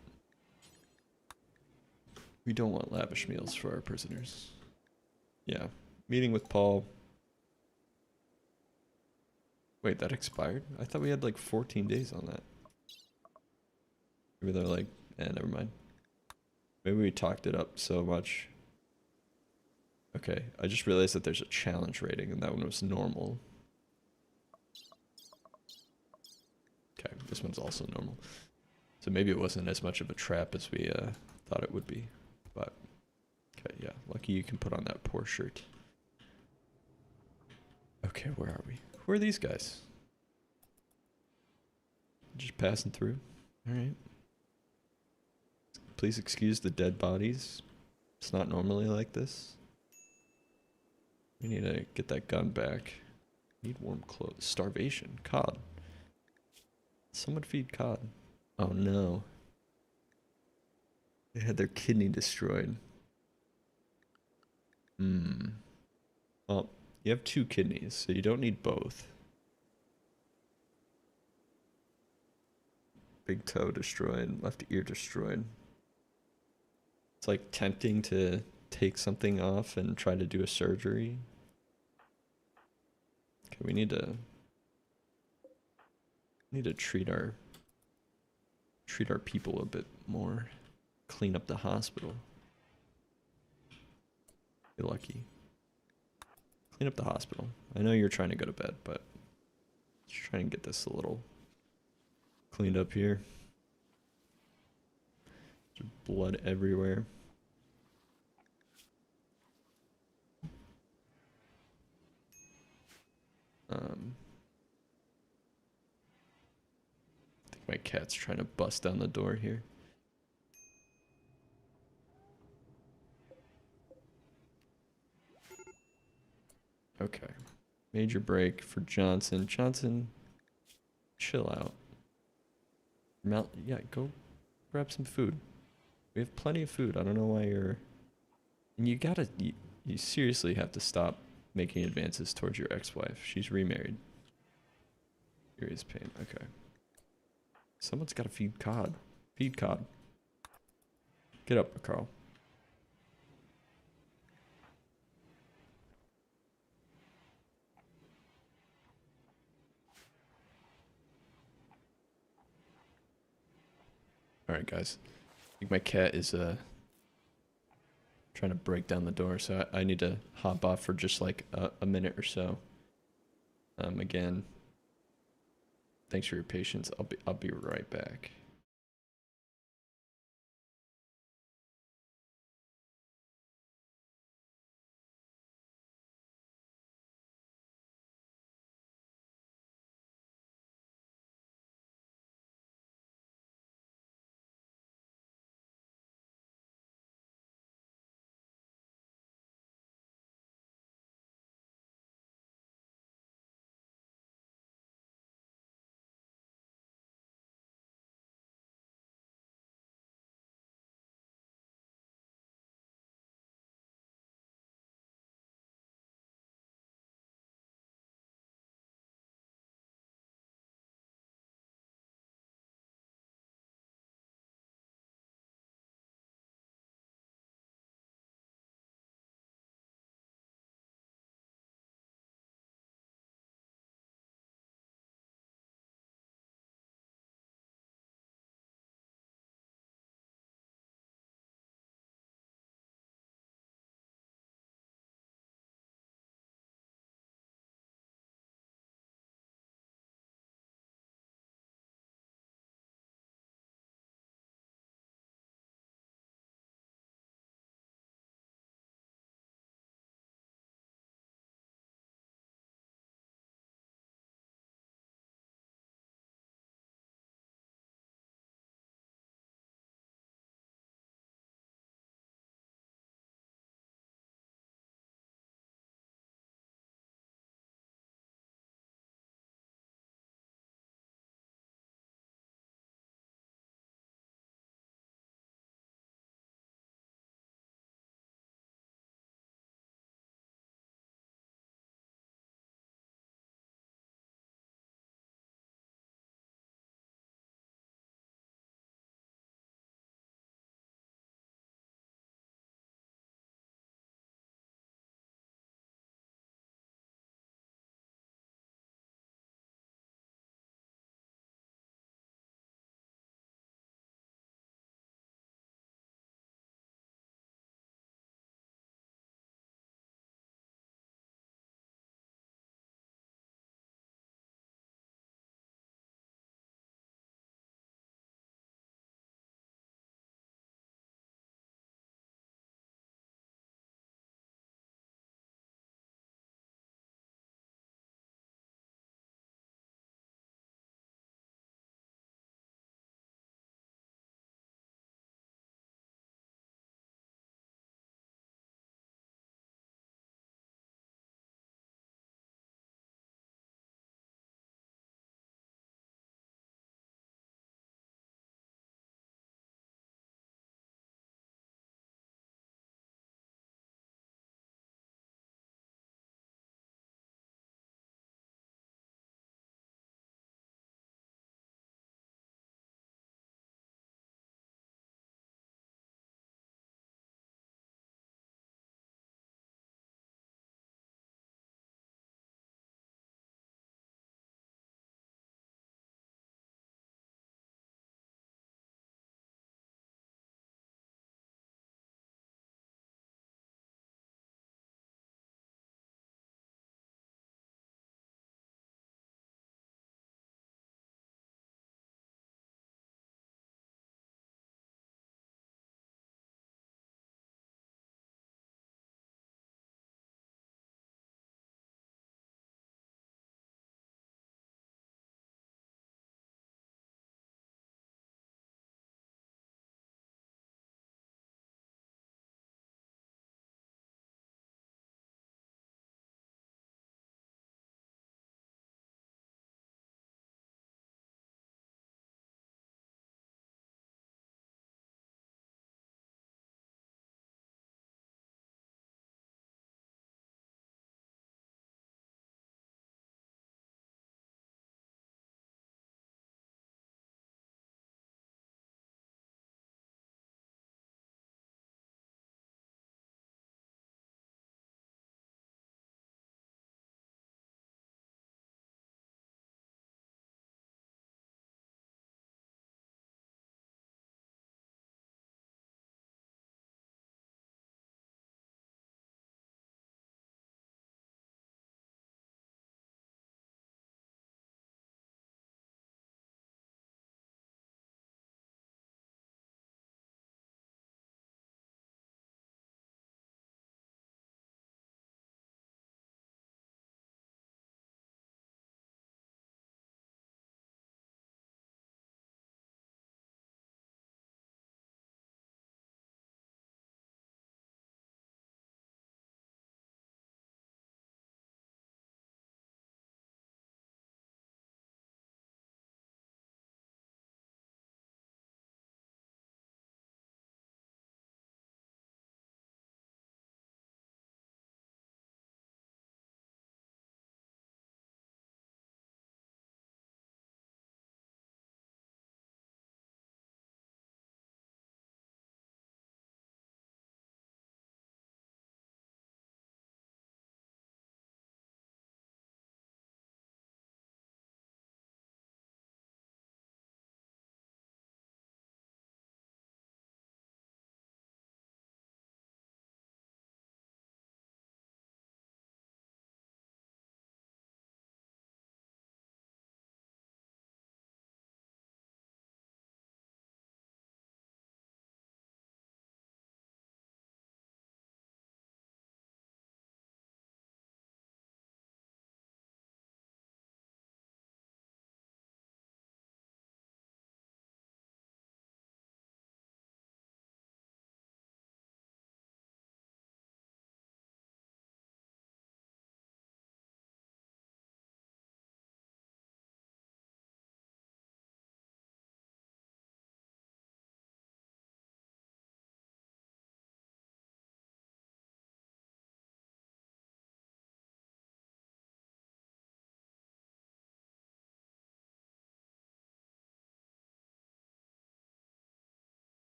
[SPEAKER 1] lavish meals for our prisoners. Yeah, meeting with Paul. Wait, that expired? I thought we had like 14 days on that. Maybe they're like, never mind. Maybe we talked it up so much. Okay, I just realized that there's a challenge rating, and that one was normal. Okay, this one's also normal. So maybe it wasn't as much of a trap as we thought it would be. But, okay, yeah, lucky you can put on that poor shirt. Okay, where are we? Who are these guys? Just passing through? Alright. Please excuse the dead bodies. It's not normally like this. We need to get that gun back. Need warm clothes. Starvation. Cod. Someone feed cod. Oh no. They had their kidney destroyed. Well, you have 2 kidneys, so you don't need both. Big toe destroyed. Left ear destroyed. It's like tempting to take something off and try to do a surgery. Okay, we need to treat our people a bit more. Clean up the hospital. You're lucky. Clean up the hospital. I know you're trying to go to bed, but let's try and get this a little cleaned up here. There's blood everywhere. I think my cat's trying to bust down the door here. Okay. Major break for Johnson. Johnson, chill out. Yeah, go grab some food. We have plenty of food. I don't know why you're... And you seriously have to stop making advances towards your ex-wife. She's remarried. Serious pain. Okay. Someone's got to feed cod. Feed cod. Get up, Carl. Alright, guys. I think my cat is trying to break down the door, so I need to hop off for just like a minute or so. Again, thanks for your patience. I'll be right back.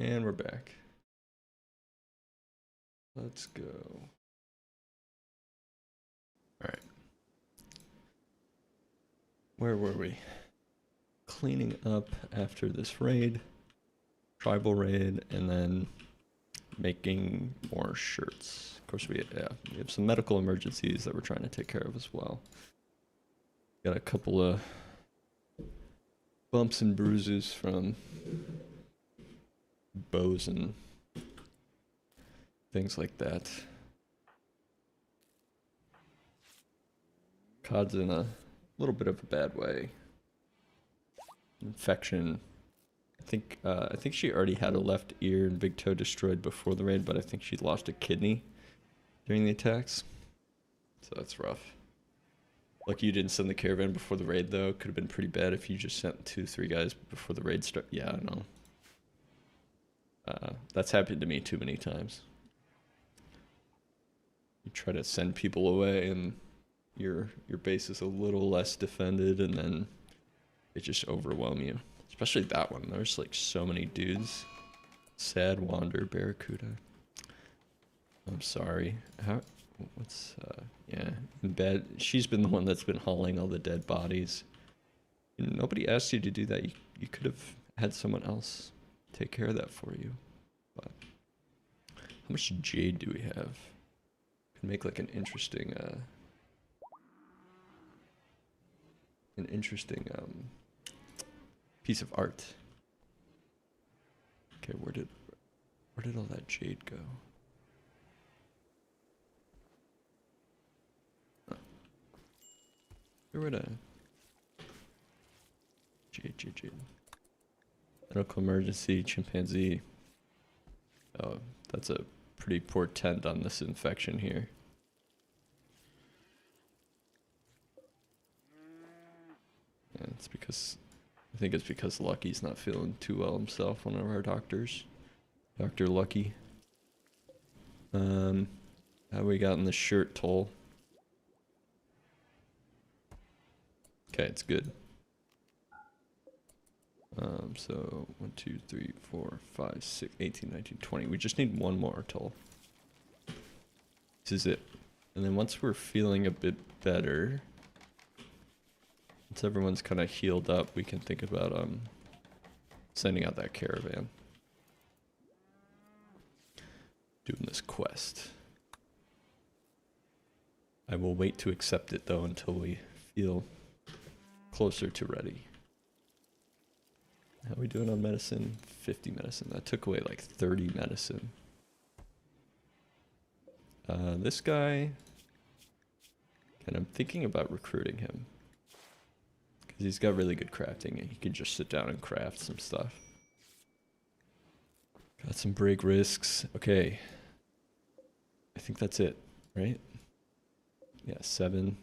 [SPEAKER 1] And we're back. Let's go. Alright. Where were we? Cleaning up after this raid. Tribal raid, and then making more shirts. Of course, we have some medical emergencies that we're trying to take care of as well. Got a couple of bumps and bruises from bows and things like that. COD's in a little bit of a bad way. Infection. I think she already had a left ear and big toe destroyed before the raid, but I think she lost a kidney during the attacks. So that's rough. Lucky you didn't send the caravan before the raid, though. Could have been pretty bad if you just sent 2-3 guys before the raid start. Yeah, I know. That's happened to me too many times. You try to send people away, and your base is a little less defended, and then they just overwhelm you. Especially that one. There's like so many dudes. Sad Wander, Barracuda. I'm sorry. Yeah, in bed. She's been the one that's been hauling all the dead bodies. And nobody asked you to do that. You could have had someone else take care of that for you. But how much jade do we have? Could make like an interesting piece of art. Okay, where did all that jade go? Huh. Where would jade. Medical emergency, chimpanzee. Oh, that's a pretty portent on this infection here. Yeah, I think it's because Lucky's not feeling too well himself, one of our doctors. Dr. Lucky. How we got in the shirt toll? Okay, it's good. So 1, 2, 3, 4, 5, 6, 18, 19, 20. We just need one more toll. This is it. And then once we're feeling a bit better, once everyone's kind of healed up, we can think about sending out that caravan. Doing this quest. I will wait to accept it though until we feel closer to ready. How are we doing on medicine? 50 medicine. That took away like 30 medicine. This guy, and I'm thinking about recruiting him. Because he's got really good crafting and he can just sit down and craft some stuff. Got some break risks. Okay. I think that's it, right? Yeah, 7.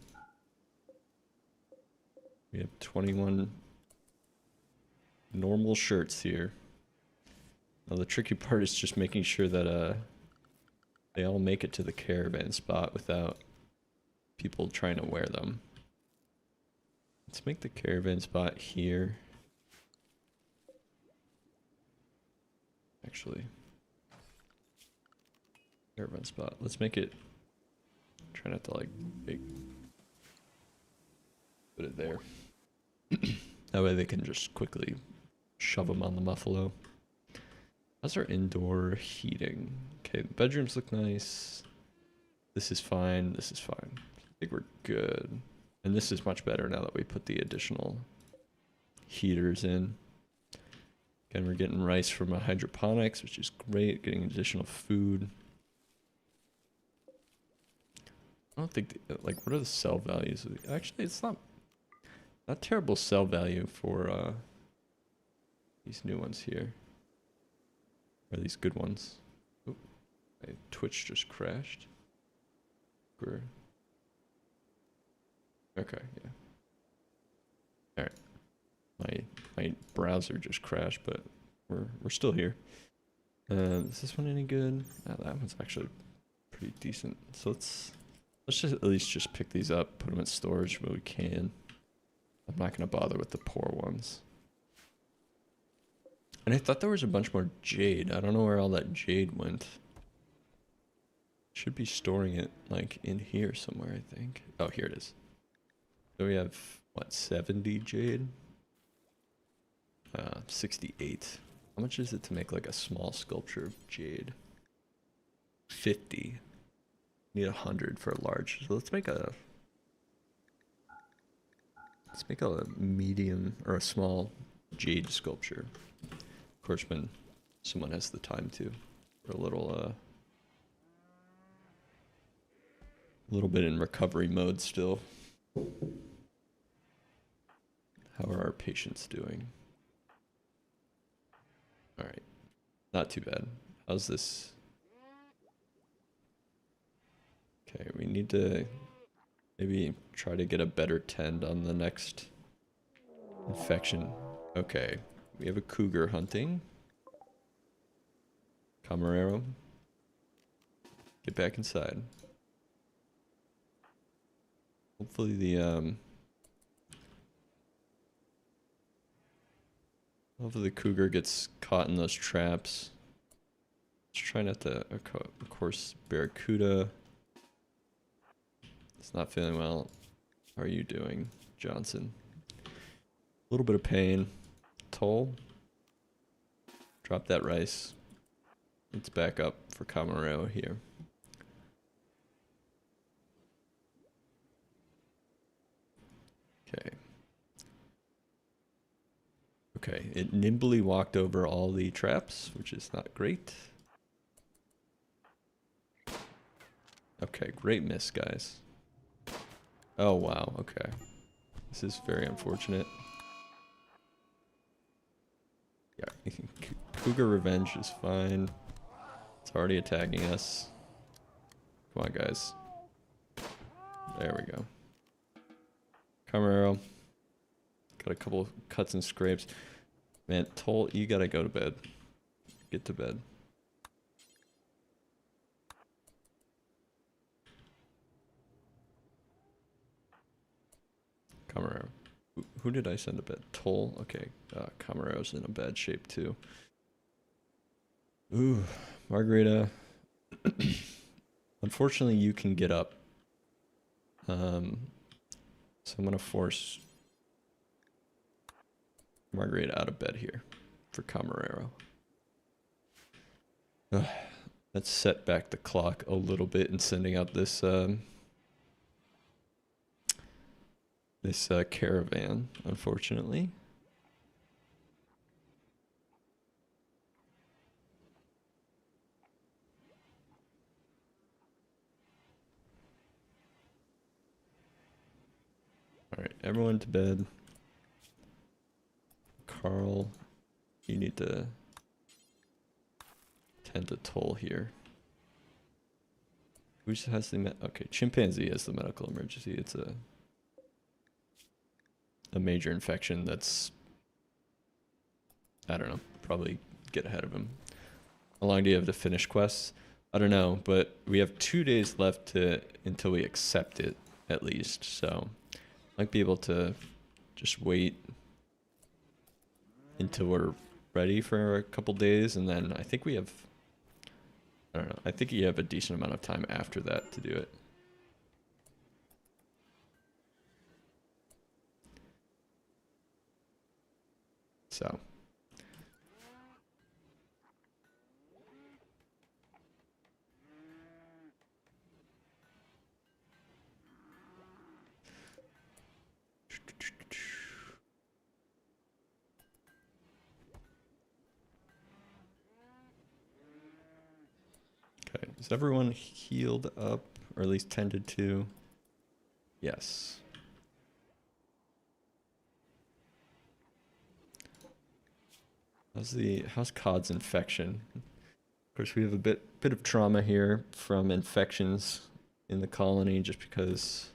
[SPEAKER 1] We have 21 normal shirts here. Now the tricky part is just making sure that they all make it to the caravan spot without people trying to wear them. Let's make the caravan spot here. Actually, caravan spot. Let's make it. Try not to like put it there. That way they can just quickly shove them on the muffalo. How's our indoor heating? Okay, the bedrooms look nice. This is fine. This is fine. I think we're good. And this is much better now that we put the additional heaters in. Again, we're getting rice from hydroponics, which is great. Getting additional food. I don't think, like, what are the sell values? Actually, it's not terrible sell value for these new ones here. Or these good ones. Oh, my Twitch just crashed. Okay, yeah. Alright. My browser just crashed, but we're still here. Is this one any good? Oh, that one's actually pretty decent. So let's just at least just pick these up, put them in storage where we can. I'm not gonna bother with the poor ones. And I thought there was a bunch more jade. I don't know where all that jade went. Should be storing it like in here somewhere, I think. Oh, here it is. So we have what, 70 jade? 68. How much is it to make like a small sculpture of jade? 50. Need 100 for a large. So let's make a medium or a small jade sculpture. Of course, when someone has the time to. We're a little bit in recovery mode still. How are our patients doing? All right, not too bad. How's this? Okay, we need to maybe try to get a better tend on the next infection. Okay, we have a cougar hunting. Camarero, get back inside. Hopefully the cougar gets caught in those traps. Let's try not to, of course, barracuda. It's not feeling well. How are you doing, Johnson? A little bit of pain. Toll. Drop that rice. Let's back up for Camarero here. Okay. Okay, it nimbly walked over all the traps, which is not great. Okay, great miss, guys. Oh, wow, okay. This is very unfortunate. Yeah, Cougar Revenge is fine. It's already attacking us. Come on, guys. There we go. Camarero. Got a couple of cuts and scrapes. Man, Toll, you gotta go to bed. Get to bed. Camarero. Who did I send to bed? Toll? Okay. Camarero's in a bad shape too. Ooh, Margarita. Unfortunately, you can get up. So I'm gonna force Margarita out of bed here for Camarero. Let's set back the clock a little bit in sending out this caravan, unfortunately. All right, everyone to bed. Carl, you need to tend to Toll here. Who has the okay? Chimpanzee has the medical emergency. It's a major infection that's, I don't know, probably get ahead of him. How long do you have to finish quests? I don't know, but we have 2 days left until we accept it, at least. So might be able to just wait until we're ready for a couple days, and then I think we have, I don't know, I think you have a decent amount of time after that to do it. So. Okay, is everyone healed up, or at least tended to? Yes. How's Cod's infection? Of course, we have a bit of trauma here from infections in the colony, just because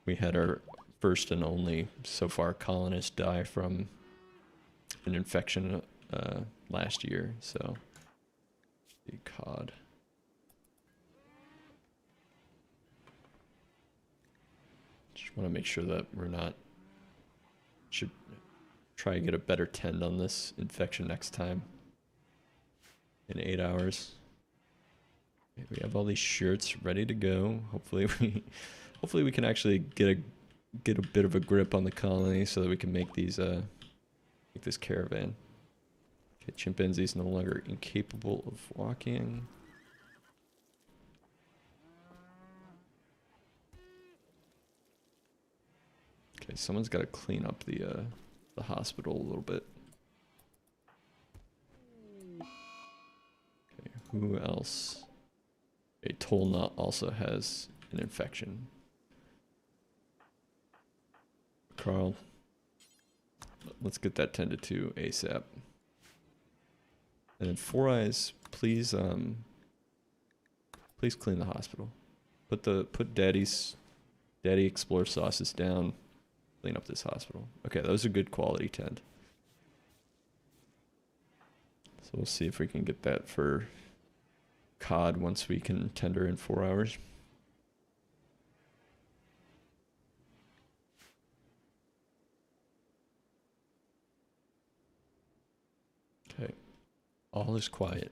[SPEAKER 1] we had our first and only so far colonist die from an infection last year. So, the Cod. Just want to make sure that we're not try and get a better tend on this infection next time. In 8 hours. Okay, we have all these shirts ready to go. Hopefully we can actually get a bit of a grip on the colony so that we can make these make this caravan. Okay, chimpanzees no longer incapable of walking. Okay, someone's got to clean up the hospital a little bit. Okay, who else? A toll nut also has an infection. Carl, let's get that tended to ASAP. And then Four Eyes, please please clean the hospital. Put Daddy Explore sauces down. Clean up this hospital. Okay, that was a good quality tend. So we'll see if we can get that for cod once we can tender in 4 hours. Okay, all is quiet.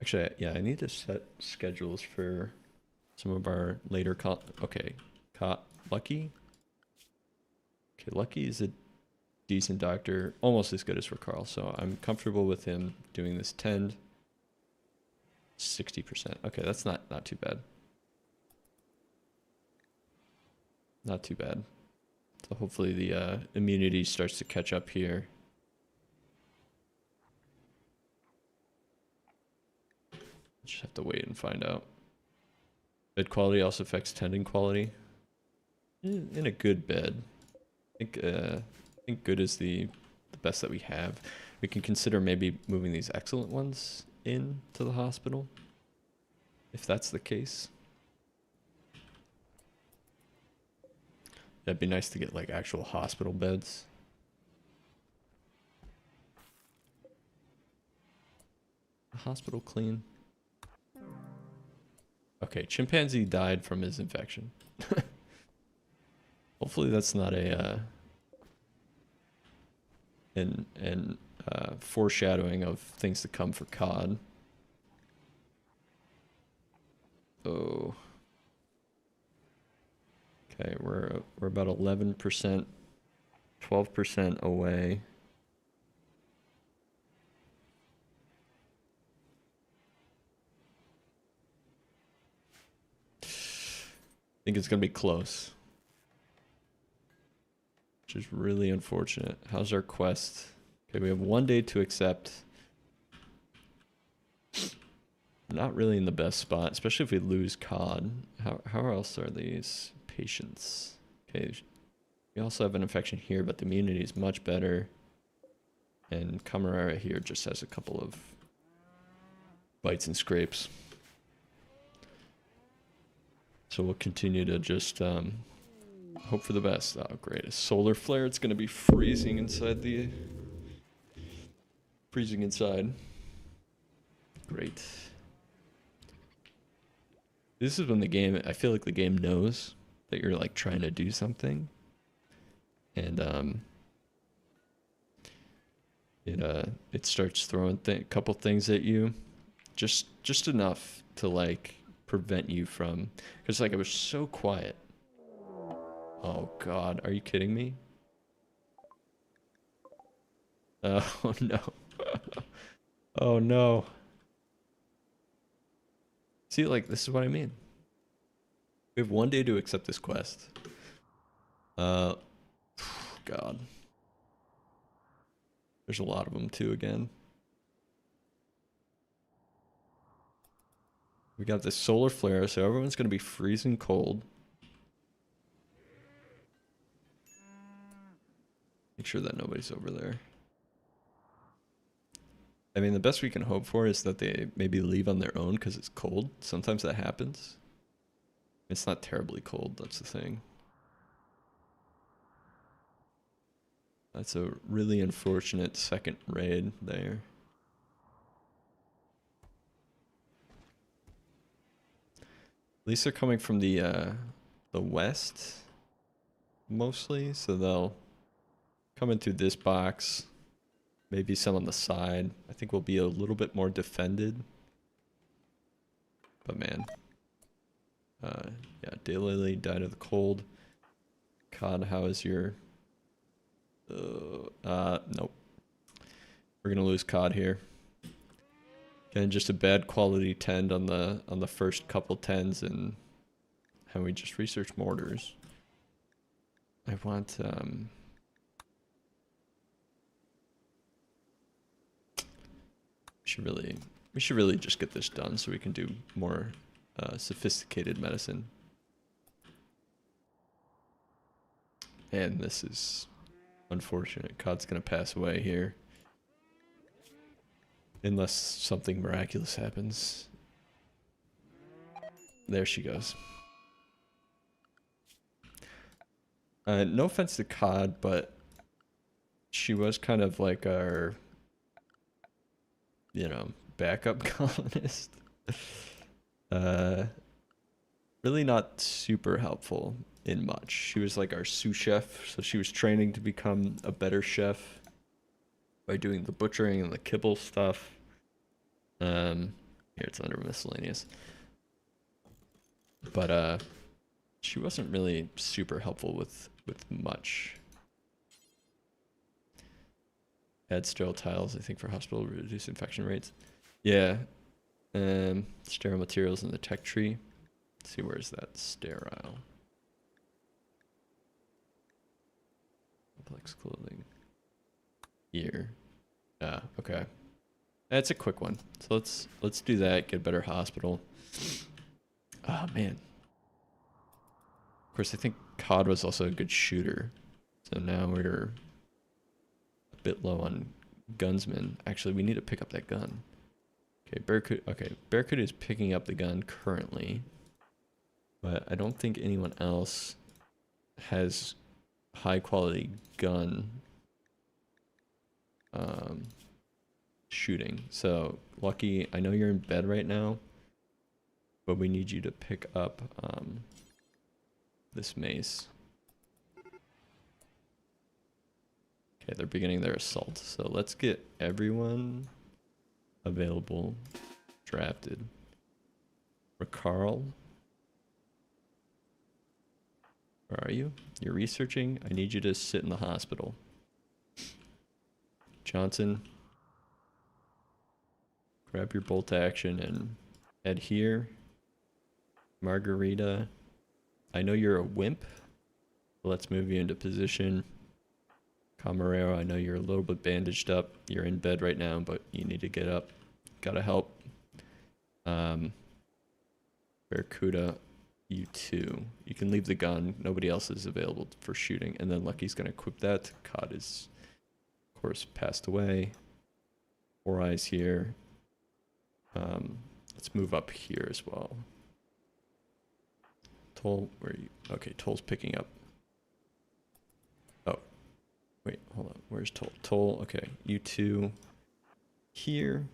[SPEAKER 1] Actually, yeah, I need to set schedules for some of our later Lucky. Okay, Lucky is a decent doctor, almost as good as for Carl, so I'm comfortable with him doing this tend. 60%. Okay, that's not too bad. Not too bad. So hopefully the immunity starts to catch up here. Just have to wait and find out. Bed quality also affects tending quality. In a good bed. I think good is the best that we have. We can consider maybe moving these excellent ones into the hospital, if that's the case. That'd be nice to get like actual hospital beds. The hospital clean. Okay, chimpanzee died from his infection. Hopefully that's not a foreshadowing of things to come for cod. Oh. Okay, we're about 11%, 12% away. I think it's gonna be close, which is really unfortunate. How's our quest? Okay, we have 1 day to accept. Not really in the best spot, especially if we lose cod. How else are these patients? Okay, we also have an infection here, but the immunity is much better. And Camarera here just has a couple of bites and scrapes. So we'll continue to just hope for the best. Oh, great. A solar flare. It's going to be freezing inside the... Freezing inside. Great. This is when the game... I feel like the game knows that you're, like, trying to do something. And, it starts throwing a couple things at you. Just enough to, like, prevent you from... Because, like, it was so quiet. Oh, God. Are you kidding me? Oh, no. Oh, no. See, like, this is what I mean. We have 1 day to accept this quest. God. There's a lot of them, too, again. We got this solar flare, so everyone's going to be freezing cold. Make sure that nobody's over there. I mean, the best we can hope for is that they maybe leave on their own because it's cold. Sometimes that happens. It's not terribly cold, that's the thing. That's a really unfortunate second raid there. At least they're coming from the west, mostly, so they'll coming through this box. Maybe some on the side. I think we'll be a little bit more defended. But man. Yeah, Daylily died of the cold. Cod, how is your... nope. We're gonna lose Cod here. And just a bad quality tend on the first couple tens, and how we just research mortars. I want we should really just get this done so we can do more sophisticated medicine. And this is unfortunate. Cod's gonna pass away here. Unless something miraculous happens. There she goes. No offense to Cod, but she was kind of like our, you know, backup colonist. Really not super helpful in much. She was like our sous chef, so she was training to become a better chef by doing the butchering and the kibble stuff. Here it's under miscellaneous. But she wasn't really super helpful with much. Add sterile tiles, I think, for hospital, reduce infection rates. Yeah. Sterile materials in the tech tree. Let's see, where's that sterile? Complex clothing. Here. Okay. That's a quick one. So let's do that, get a better hospital. Oh man. Of course, I think Cod was also a good shooter. So now we're a bit low on gunsmen. Actually, we need to pick up that gun. Okay, Barracuda is picking up the gun currently. But I don't think anyone else has high quality gun shooting. So Lucky, I know you're in bed right now, but we need you to pick up this mace. Okay, they're beginning their assault. So let's get everyone available drafted. Ricarl, where are you? You're researching. I need you to sit in the hospital. Johnson, grab your bolt action and head here. Margarita, I know you're a wimp. Let's move you into position. Camarero, I know you're a little bit bandaged up. You're in bed right now, but you need to get up. Gotta help. Barracuda, you too. You can leave the gun. Nobody else is available for shooting. And then Lucky's gonna equip that. Cod is, of course, passed away. Four Eyes here. Let's move up here as well. Toll, where are you? Okay, Toll's picking up. Oh, wait, hold on. Where's Toll? Toll, okay, you two here.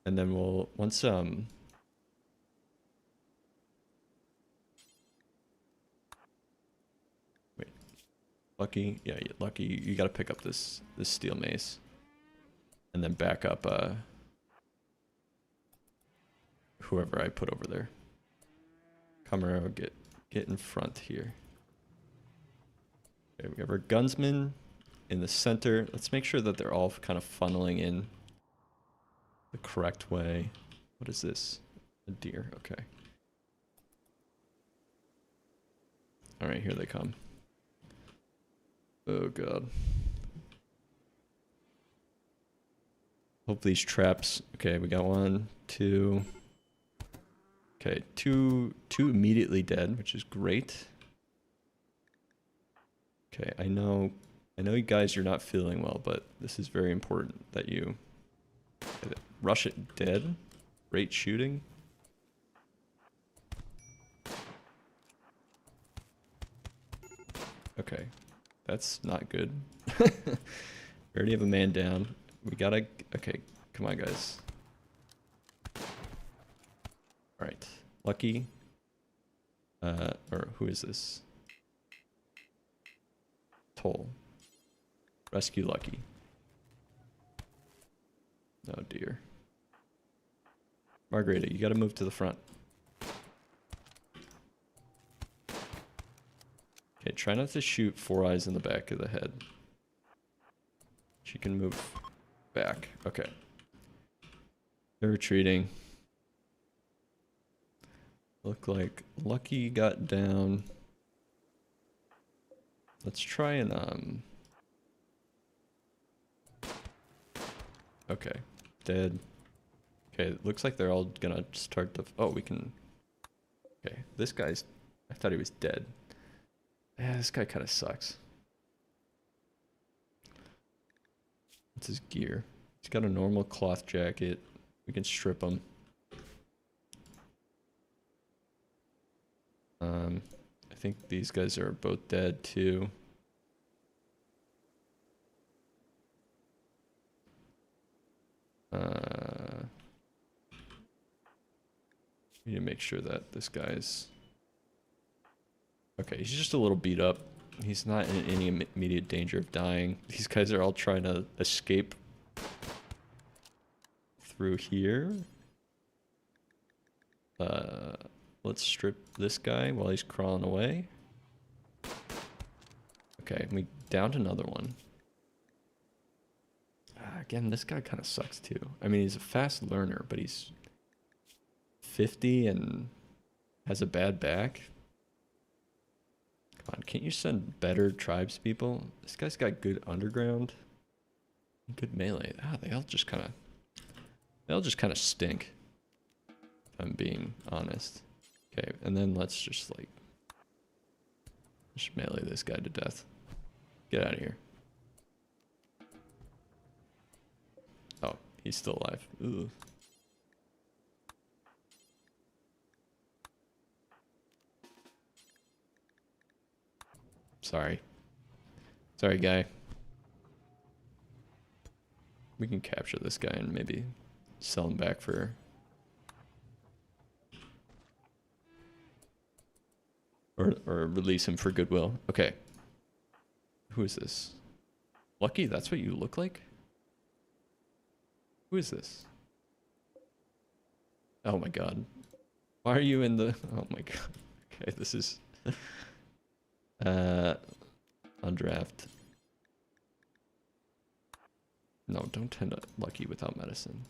[SPEAKER 1] And then we'll, once, wait, Lucky, yeah, Lucky, you gotta pick up this steel mace. And then back up, whoever I put over there. Camarero, get in front here. Okay, we have our gunsmen in the center. Let's make sure that they're all kind of funneling in the correct way. What is this? A deer, okay. All right, here they come. Oh God. Hope these traps, okay, we got 1, 2. Okay, two immediately dead, which is great. Okay, I know you guys, you're not feeling well, but this is very important that you rush it dead. Great shooting. Okay, that's not good. We already have a man down. We gotta, okay, come on guys. All right, Lucky, or who is this? Toll. Rescue Lucky. Oh dear. Margarita, you gotta move to the front. Okay, try not to shoot Four Eyes in the back of the head. She can move back. Okay. They're retreating. Look like Lucky got down. Let's try and okay. Dead. Okay, it looks like they're all gonna start to oh, we can okay, this guy's I thought he was dead. Yeah, this guy kinda sucks. What's his gear? He's got a normal cloth jacket. We can strip him. I think these guys are both dead too. We need to make sure that this guy's okay. He's just a little beat up. He's not in any immediate danger of dying. These guys are all trying to escape through here. Let's strip this guy while he's crawling away. Okay, we downed another one. Again, this guy kind of sucks too. I mean, he's a fast learner, but he's 50 and has a bad back. Come on, can't you send better tribespeople? This guy's got good underground, good melee. They all just kind of stink. If I'm being honest. Okay, and then let's just like melee this guy to death. Get out of here. Oh, he's still alive. Ooh. Sorry. Sorry, guy. We can capture this guy and maybe sell him back for... Or release him for goodwill. Okay. Who is this? Lucky? That's what you look like? Who is this? Oh my god. Why are you in the... Oh my god. Okay, this is... Undraft. No, don't tend to Lucky without medicine.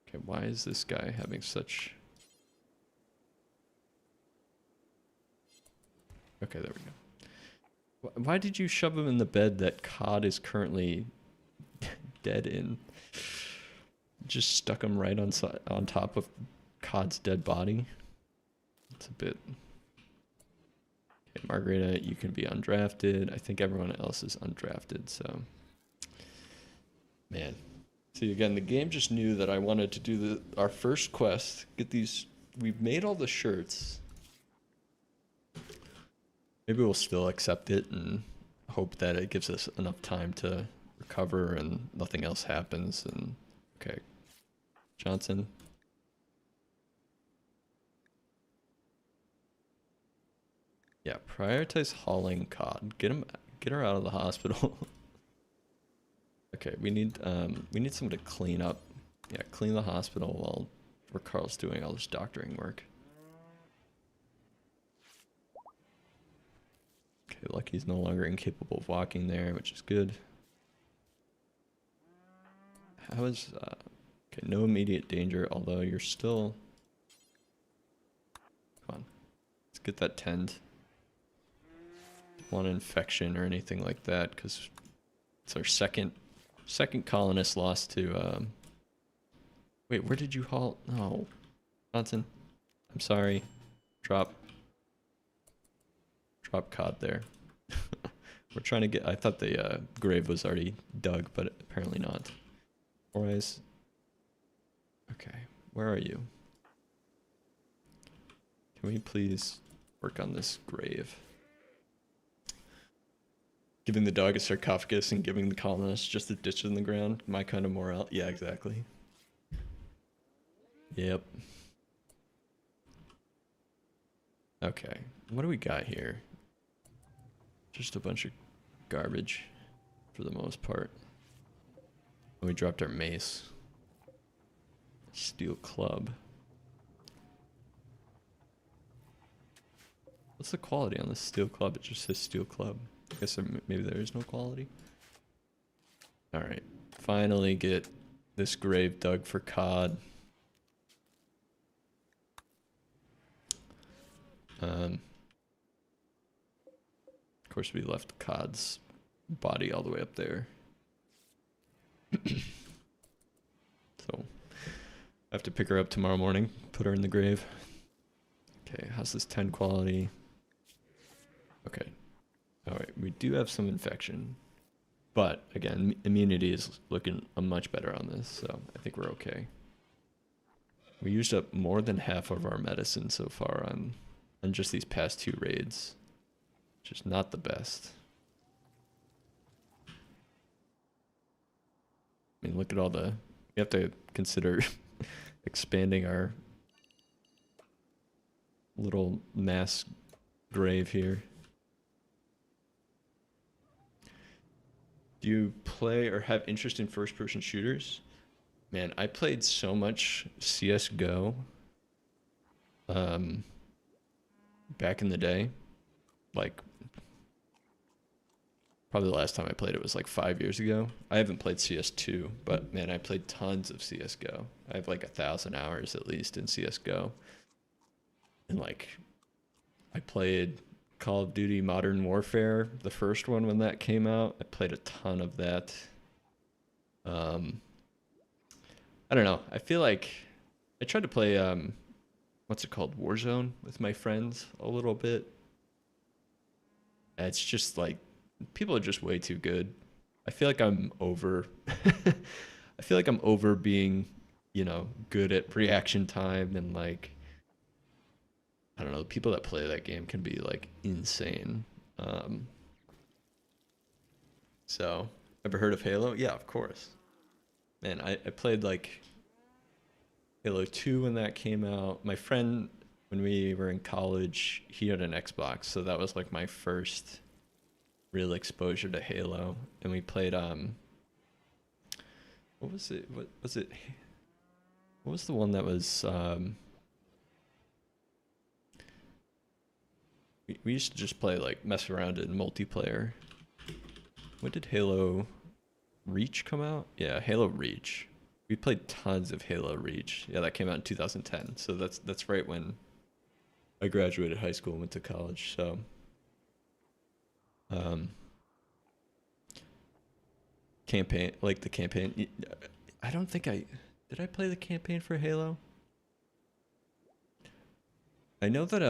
[SPEAKER 1] Okay, why is this guy having such... Okay, there we go. Why did you shove him in the bed that Cod is currently dead in? Just stuck him right on top of Cod's dead body. It's a bit... Okay, Margarita, you can be undrafted. I think everyone else is undrafted, so... Man. See, again, the game just knew that I wanted to do our first quest. Get these... We've made all the shirts. Maybe we'll still accept it and hope that it gives us enough time to recover and nothing else happens. And okay, Johnson. Yeah, prioritize hauling Cod. Get her out of the hospital. Okay, we need someone to clean up. Yeah, clean the hospital while Carl's doing all this doctoring work. Okay, Lucky's no longer incapable of walking there, which is good. How is okay, no immediate danger, although you're still... Come on. Let's get that tend. Don't want an infection or anything like that, because it's our second colonist lost to wait, where did you halt? No. Johnson. I'm sorry. Drop Cod there. We're trying to get... I thought the grave was already dug, but apparently not. Four Eyes. Okay, where are you? Can we please work on this grave? Giving the dog a sarcophagus and giving the colonists just a ditch in the ground? My kind of morale? Yeah, exactly. Yep. Okay, what do we got here? Just a bunch of garbage for the most part. And we dropped our mace. Steel club. What's the quality on this steel club? It just says steel club. I guess maybe there is no quality. Alright, finally get this grave dug for cod. Of course, we left cod's body all the way up there. So, I have to pick her up tomorrow morning, put her in the grave. Okay, how's this 10 quality? Okay. Alright, we do have some infection. But, again, immunity is looking much better on this, so I think we're okay. We used up more than half of our medicine so far on just these past 2 raids. Which is not the best. I mean, look at all the... We have to consider expanding our little mass grave here. Do you play or have interest in first-person shooters? Man, I played so much CSGO back in the day. Like, probably the last time I played it was like 5 years ago. I haven't played CS2, but man, I played tons of CSGO. I have like 1,000 hours at least in CSGO. And like, I played Call of Duty Modern Warfare, the first one when that came out. I played a ton of that. I don't know. I feel like I tried to play, what's it called? Warzone with my friends a little bit. And it's just like, people are just way too good. I feel like I'm over, I feel like I'm over being, you know, good at reaction time and like, I don't know, people that play that game can be like insane. So, ever heard of Halo? Yeah, of course. Man, I played like Halo 2 when that came out. My friend, when we were in college, he had an Xbox, so that was like my first real exposure to Halo. And we played, what was it? What was it? What was the one that was, we used to just play, like, mess around in multiplayer. When did Halo Reach come out? Yeah, Halo Reach. We played tons of Halo Reach. Yeah, that came out in 2010. So that's right when I graduated high school and went to college. So, campaign, like the campaign. I don't think did I play the campaign for Halo? I know that,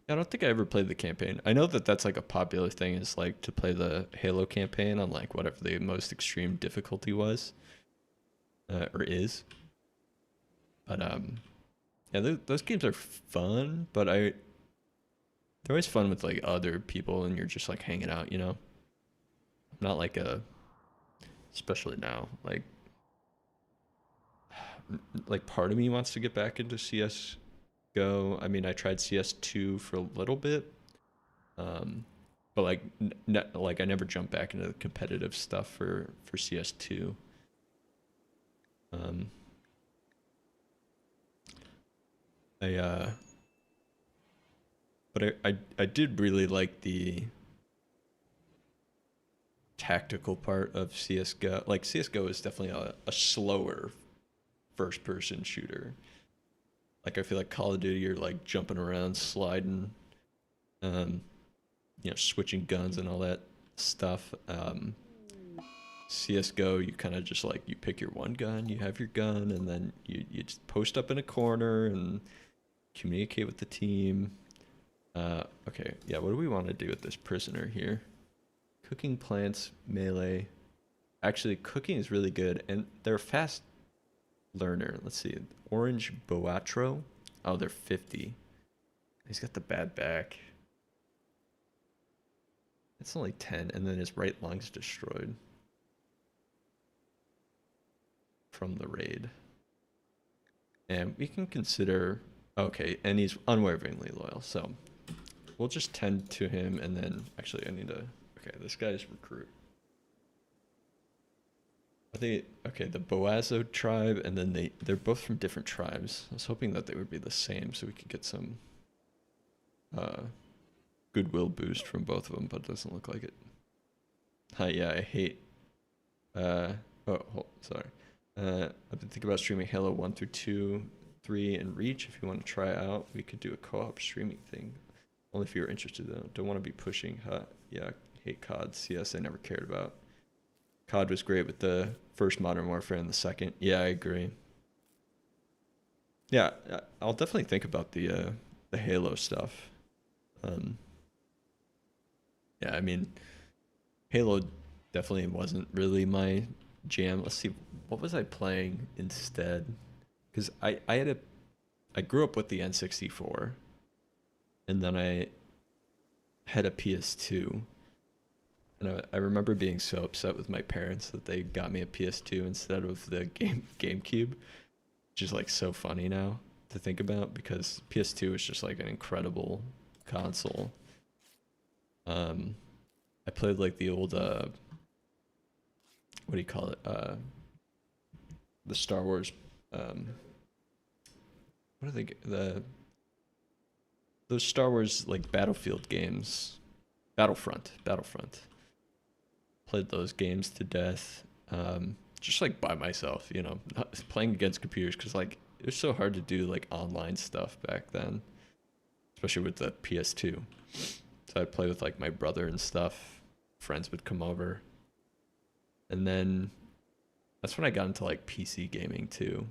[SPEAKER 1] I don't think I ever played the campaign. I know that that's like a popular thing, is like to play the Halo campaign on like whatever the most extreme difficulty was, or is. But yeah, those games are fun, but they're always fun with like other people and you're just like hanging out, you know. Not like especially now, like part of me wants to get back into CS:GO. I mean, I tried CS2 for a little bit. But like, like I never jumped back into the competitive stuff for CS2. But I did really like the tactical part of CS:GO. Like CS:GO is definitely a slower first-person shooter. Like I feel like Call of Duty, you're like jumping around, sliding, you know, switching guns and all that stuff. CS:GO, you kind of just like, you pick your one gun, you have your gun, and then you just post up in a corner and communicate with the team. Okay, yeah, what do we want to do with this prisoner here? Cooking plants, melee. Actually, cooking is really good, and they're a fast learner. Let's see, Orange Boatro. Oh, they're 50. He's got the bad back. It's only 10, and then his right lung's destroyed from the raid. And we can consider, okay, and he's unwaveringly loyal, so we'll just tend to him, and then, actually, I need to, okay, this guy's recruit. Are they, okay, the Boazo tribe, and then they're both from different tribes. I was hoping that they would be the same so we could get some uh, goodwill boost from both of them, but it doesn't look like it. Hi, yeah, I hate, sorry. I've been thinking about streaming Halo 1 through 2, 3, and Reach. If you want to try it out, we could do a co-op streaming thing. Only if you're interested, though. Don't want to be pushing. Yeah, hate COD. CS I never cared about. COD was great with the first Modern Warfare and the second. Yeah, I agree. Yeah, I'll definitely think about the Halo stuff. Yeah, I mean, Halo definitely wasn't really my jam. Let's see, what was I playing instead? Because I grew up with the N64, and then I had a PS2, and I remember being so upset with my parents that they got me a PS2 instead of the GameCube, which is like so funny now to think about because PS2 is just like an incredible console. I played like the old what do you call it? The Star Wars what are those Star Wars like Battlefield games, Battlefront. Played those games to death, just like by myself, not playing against computers because like it was so hard to do like online stuff back then, especially with the PS2. So I'd play with like my brother and stuff. Friends would come over, and then that's when I got into like PC gaming too,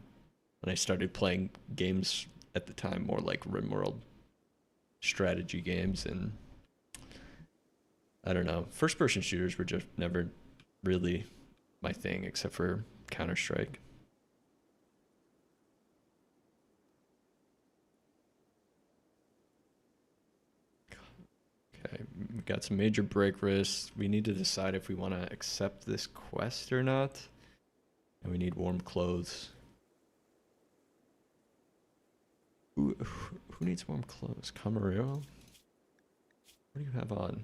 [SPEAKER 1] and I started playing games at the time more like RimWorld strategy games, and I don't know, first person shooters were just never really my thing except for Counter-Strike. Okay, we got some major break risks. We need to decide if we want to accept this quest or not. And we need warm clothes. Who needs warm clothes? Camarero? What do you have on?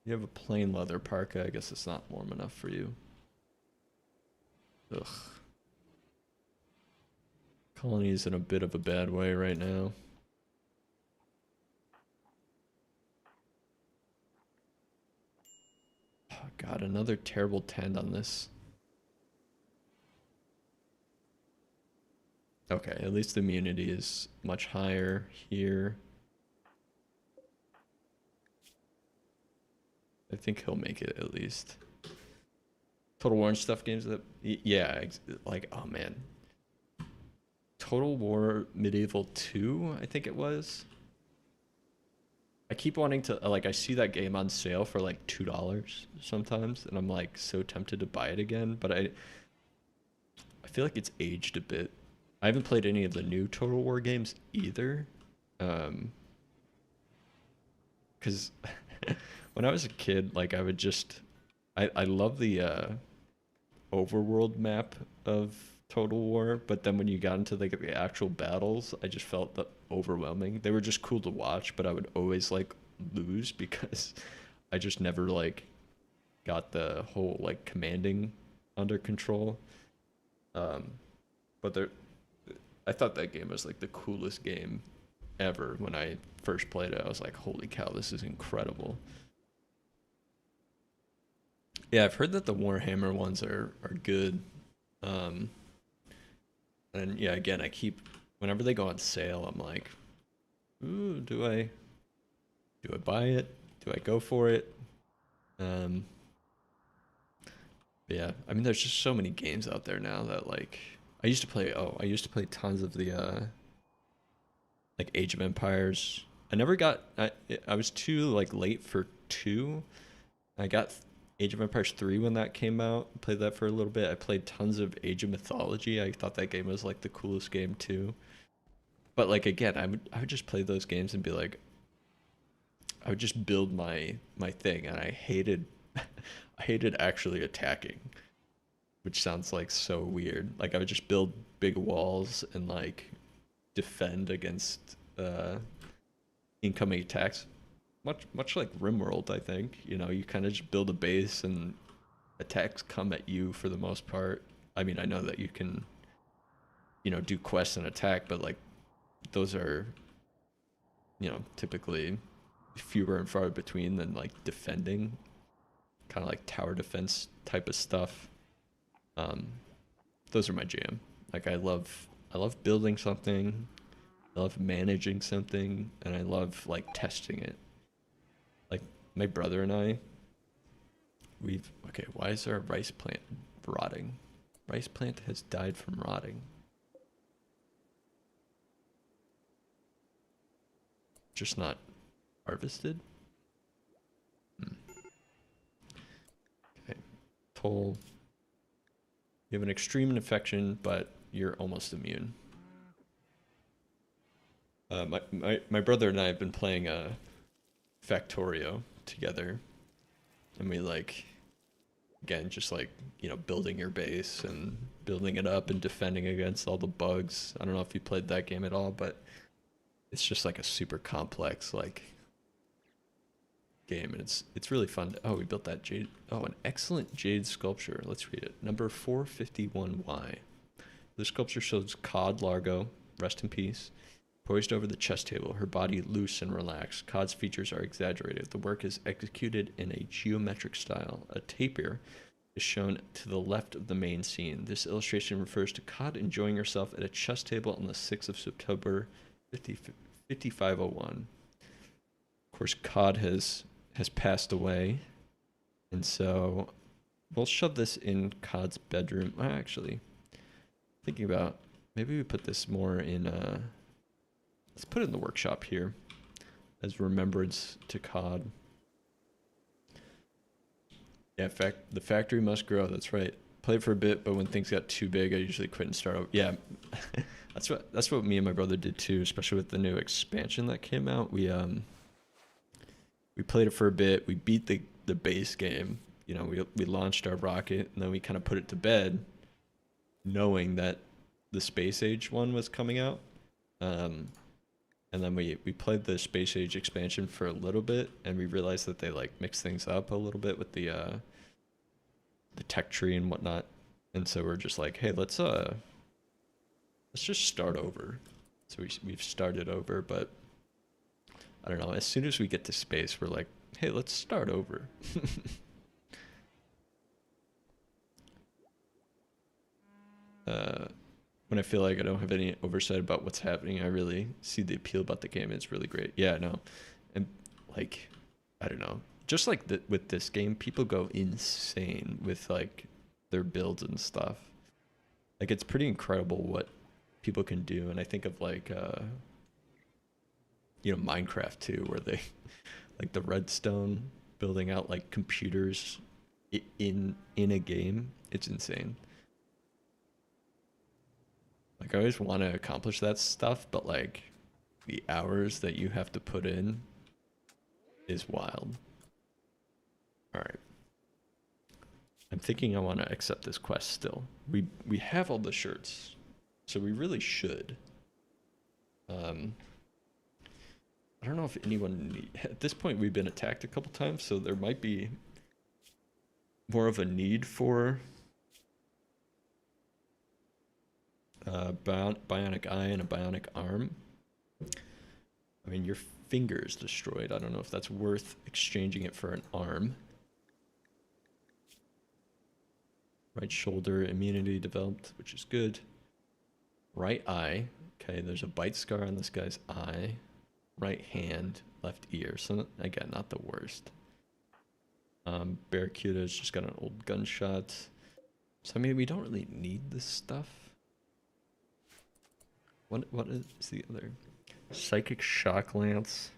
[SPEAKER 1] You have a plain leather parka. I guess it's not warm enough for you. Ugh. Colony's in a bit of a bad way right now. Oh god, another terrible 10 on this. Okay, at least the immunity is much higher here. I think he'll make it at least. Total War and stuff games that, yeah, like, oh man. Total War Medieval 2, I think it was. I keep wanting to, like, I see that game on sale for like $2 sometimes, and I'm like so tempted to buy it again, but I feel like it's aged a bit. I haven't played any of the new Total War games either. Because when I was a kid, like I would just, I love the overworld map of Total War, but then when you got into like the actual battles, I just felt that overwhelming. They were just cool to watch, but I would always like lose because I just never like got the whole like commanding under control. But I thought that game was like the coolest game ever when I first played it. I was like, holy cow, this is incredible. Yeah, I've heard that the Warhammer ones are good. Um, and yeah, again, whenever they go on sale, I'm like, ooh, do I buy it? Do I go for it? Um, but yeah, I mean, there's just so many games out there now that like I used to play tons of the like Age of Empires. I was too like late for 2. I got Age of Empires 3 when that came out. Played that for a little bit. I played tons of Age of Mythology. I thought that game was like the coolest game too. But like again, I would just play those games and be like, I would just build my thing, and I hated I hated actually attacking. which sounds like so weird. Like I would just build big walls and like defend against incoming attacks. Much like RimWorld, I think. You know, you kind of just build a base and attacks come at you for the most part. I mean, I know that you can, you know, do quests and attack, but like those are, you know, typically fewer and far between than like defending, kind of like tower defense type of stuff. Um, those are my jam. Like I love building something, I love managing something, and I love like testing it. Like my brother and I, we've okay. Why is our rice plant rotting? Rice plant has died from rotting. Just not harvested. Okay, toll. You have an extreme infection, but you're almost immune. My brother and I have been playing Factorio together, and we like, again, just like, you know, building your base and building it up and defending against all the bugs. I don't know if you played that game at all, but it's just like a super complex like game, and it's really fun. Oh, we built that jade. Oh, an excellent jade sculpture. Let's read it. Number 451Y. The sculpture shows Cod Largo, rest in peace, poised over the chess table, her body loose and relaxed. Cod's features are exaggerated. The work is executed in a geometric style. A tapir is shown to the left of the main scene. This illustration refers to Cod enjoying herself at a chess table on the 6th of September 5501. Of course, Cod has passed away, and so we'll shove this in Cod's bedroom. Actually, thinking about maybe we put this more in let's put it in the workshop here as remembrance to Cod. Yeah, the factory must grow. That's right. Played for a bit, but when things got too big, I usually quit and start over. Yeah, that's what me and my brother did too, especially with the new expansion that came out. We played it for a bit. We beat the base game. You know, we launched our rocket, and then we kind of put it to bed, knowing that the Space Age one was coming out. And then we played the Space Age expansion for a little bit, and we realized that they like mixed things up a little bit with the tech tree and whatnot. And so we're just like, hey, let's just start over. So we've started over, but I don't know. As soon as we get to space, we're like, hey, let's start over. When I feel like I don't have any oversight about what's happening, I really see the appeal about the game. It's really great. Yeah, no. And like, I don't know. Just like with this game, people go insane with like their builds and stuff. Like it's pretty incredible what people can do. And I think of like you know, Minecraft too, where they like the redstone building out like computers in a game. It's insane. Like I always want to accomplish that stuff, but like the hours that you have to put in is wild. All right. I'm thinking I want to accept this quest still. We have all the shirts, so we really should. I don't know if anyone at this point we've been attacked a couple times, so there might be more of a need for bionic eye and a bionic arm. I mean, your finger is destroyed. I don't know if that's worth exchanging it for an arm. Right shoulder immunity developed, which is good. Right eye. Okay, there's a bite scar on this guy's eye. Right hand, left ear. So again, not the worst. Barracuda's just got an old gunshot. So I mean, we don't really need this stuff. What is the other? Psychic shock lance.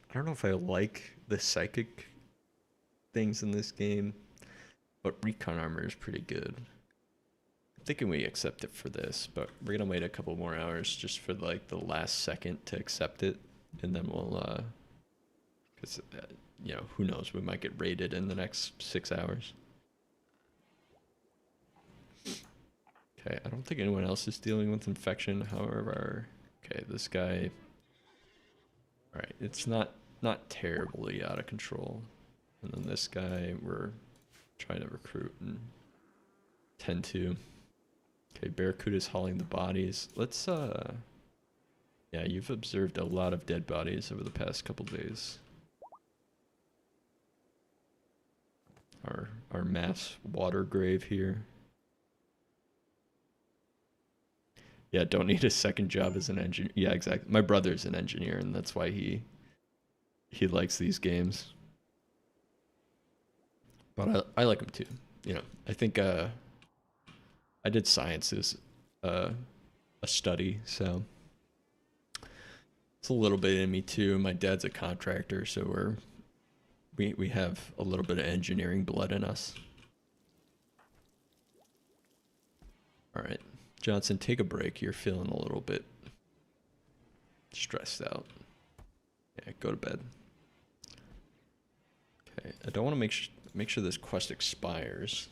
[SPEAKER 1] I don't know if I like the psychic things in this game, but recon armor is pretty good. I'm thinking we accept it for this, but we're gonna wait a couple more hours just for like the last second to accept it, and then we'll Because, you know, who knows? We might get raided in the next 6 hours. Okay, I don't think anyone else is dealing with infection. However, okay, this guy. All right, it's not terribly out of control. And then this guy, we're trying to recruit and tend to. Okay, Barracuda's hauling the bodies. Let's yeah, you've observed a lot of dead bodies over the past couple days. Our mass water grave here. Yeah, don't need a second job as an engineer. Yeah, exactly. My brother's an engineer, and that's why he likes these games. But I like them too. You know, I think I did sciences, a study, so it's a little bit in me too. My dad's a contractor, so we have a little bit of engineering blood in us. All right, Johnson, take a break. You're feeling a little bit stressed out. Yeah, go to bed. Okay, I don't want to make sure this quest expires.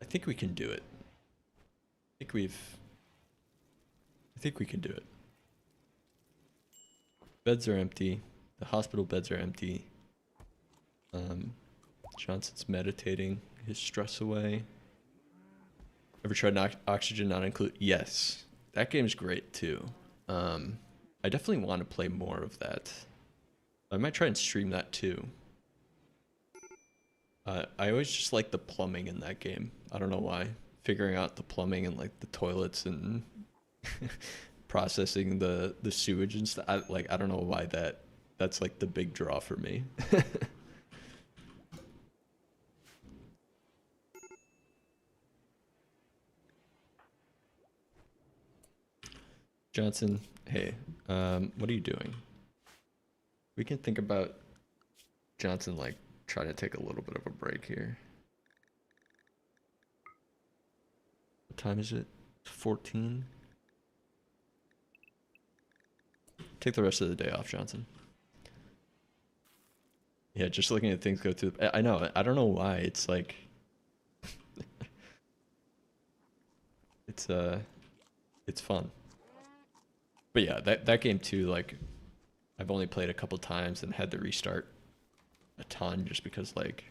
[SPEAKER 1] I think we can do it. I think we can do it. Beds are empty. The hospital beds are empty. Johnson's meditating his stress away. Ever tried oxygen not include? Yes, that game's great too. I definitely want to play more of that. I might try and stream that too. I always just like the plumbing in that game. I don't know why. Figuring out the plumbing and like the toilets and processing the sewage and stuff. I don't know why that's like the big draw for me. Johnson, hey, what are you doing? We can think about Johnson like trying to take a little bit of a break here. What time is it? 14. Take the rest of the day off, Johnson. Yeah, just looking at things go through. I know. I don't know why. It's like it's fun. But yeah, that game too, like I've only played a couple times and had to restart a ton just because like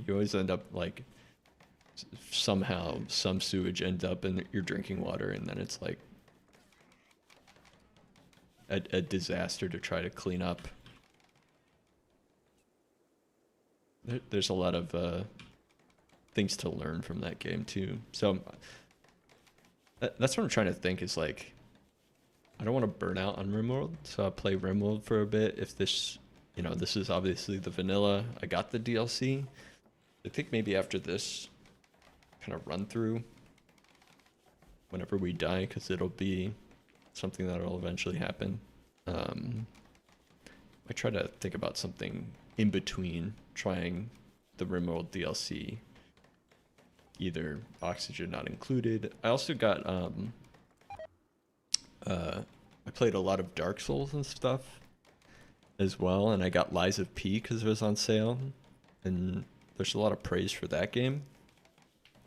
[SPEAKER 1] you always end up like somehow some sewage ends up in your drinking water, and then it's like a disaster to try to clean up. There's a lot of things to learn from that game too. So that's what I'm trying to think is like, I don't want to burn out on RimWorld, so I'll play RimWorld for a bit. If this, you know, this is obviously the vanilla. I got the DLC. I think maybe after this kind of run through, whenever we die, because it'll be something that'll eventually happen. I try to think about something in between trying the RimWorld DLC. Either oxygen not included. I also got I played a lot of Dark Souls and stuff as well, and I got Lies of P because it was on sale, and there's a lot of praise for that game,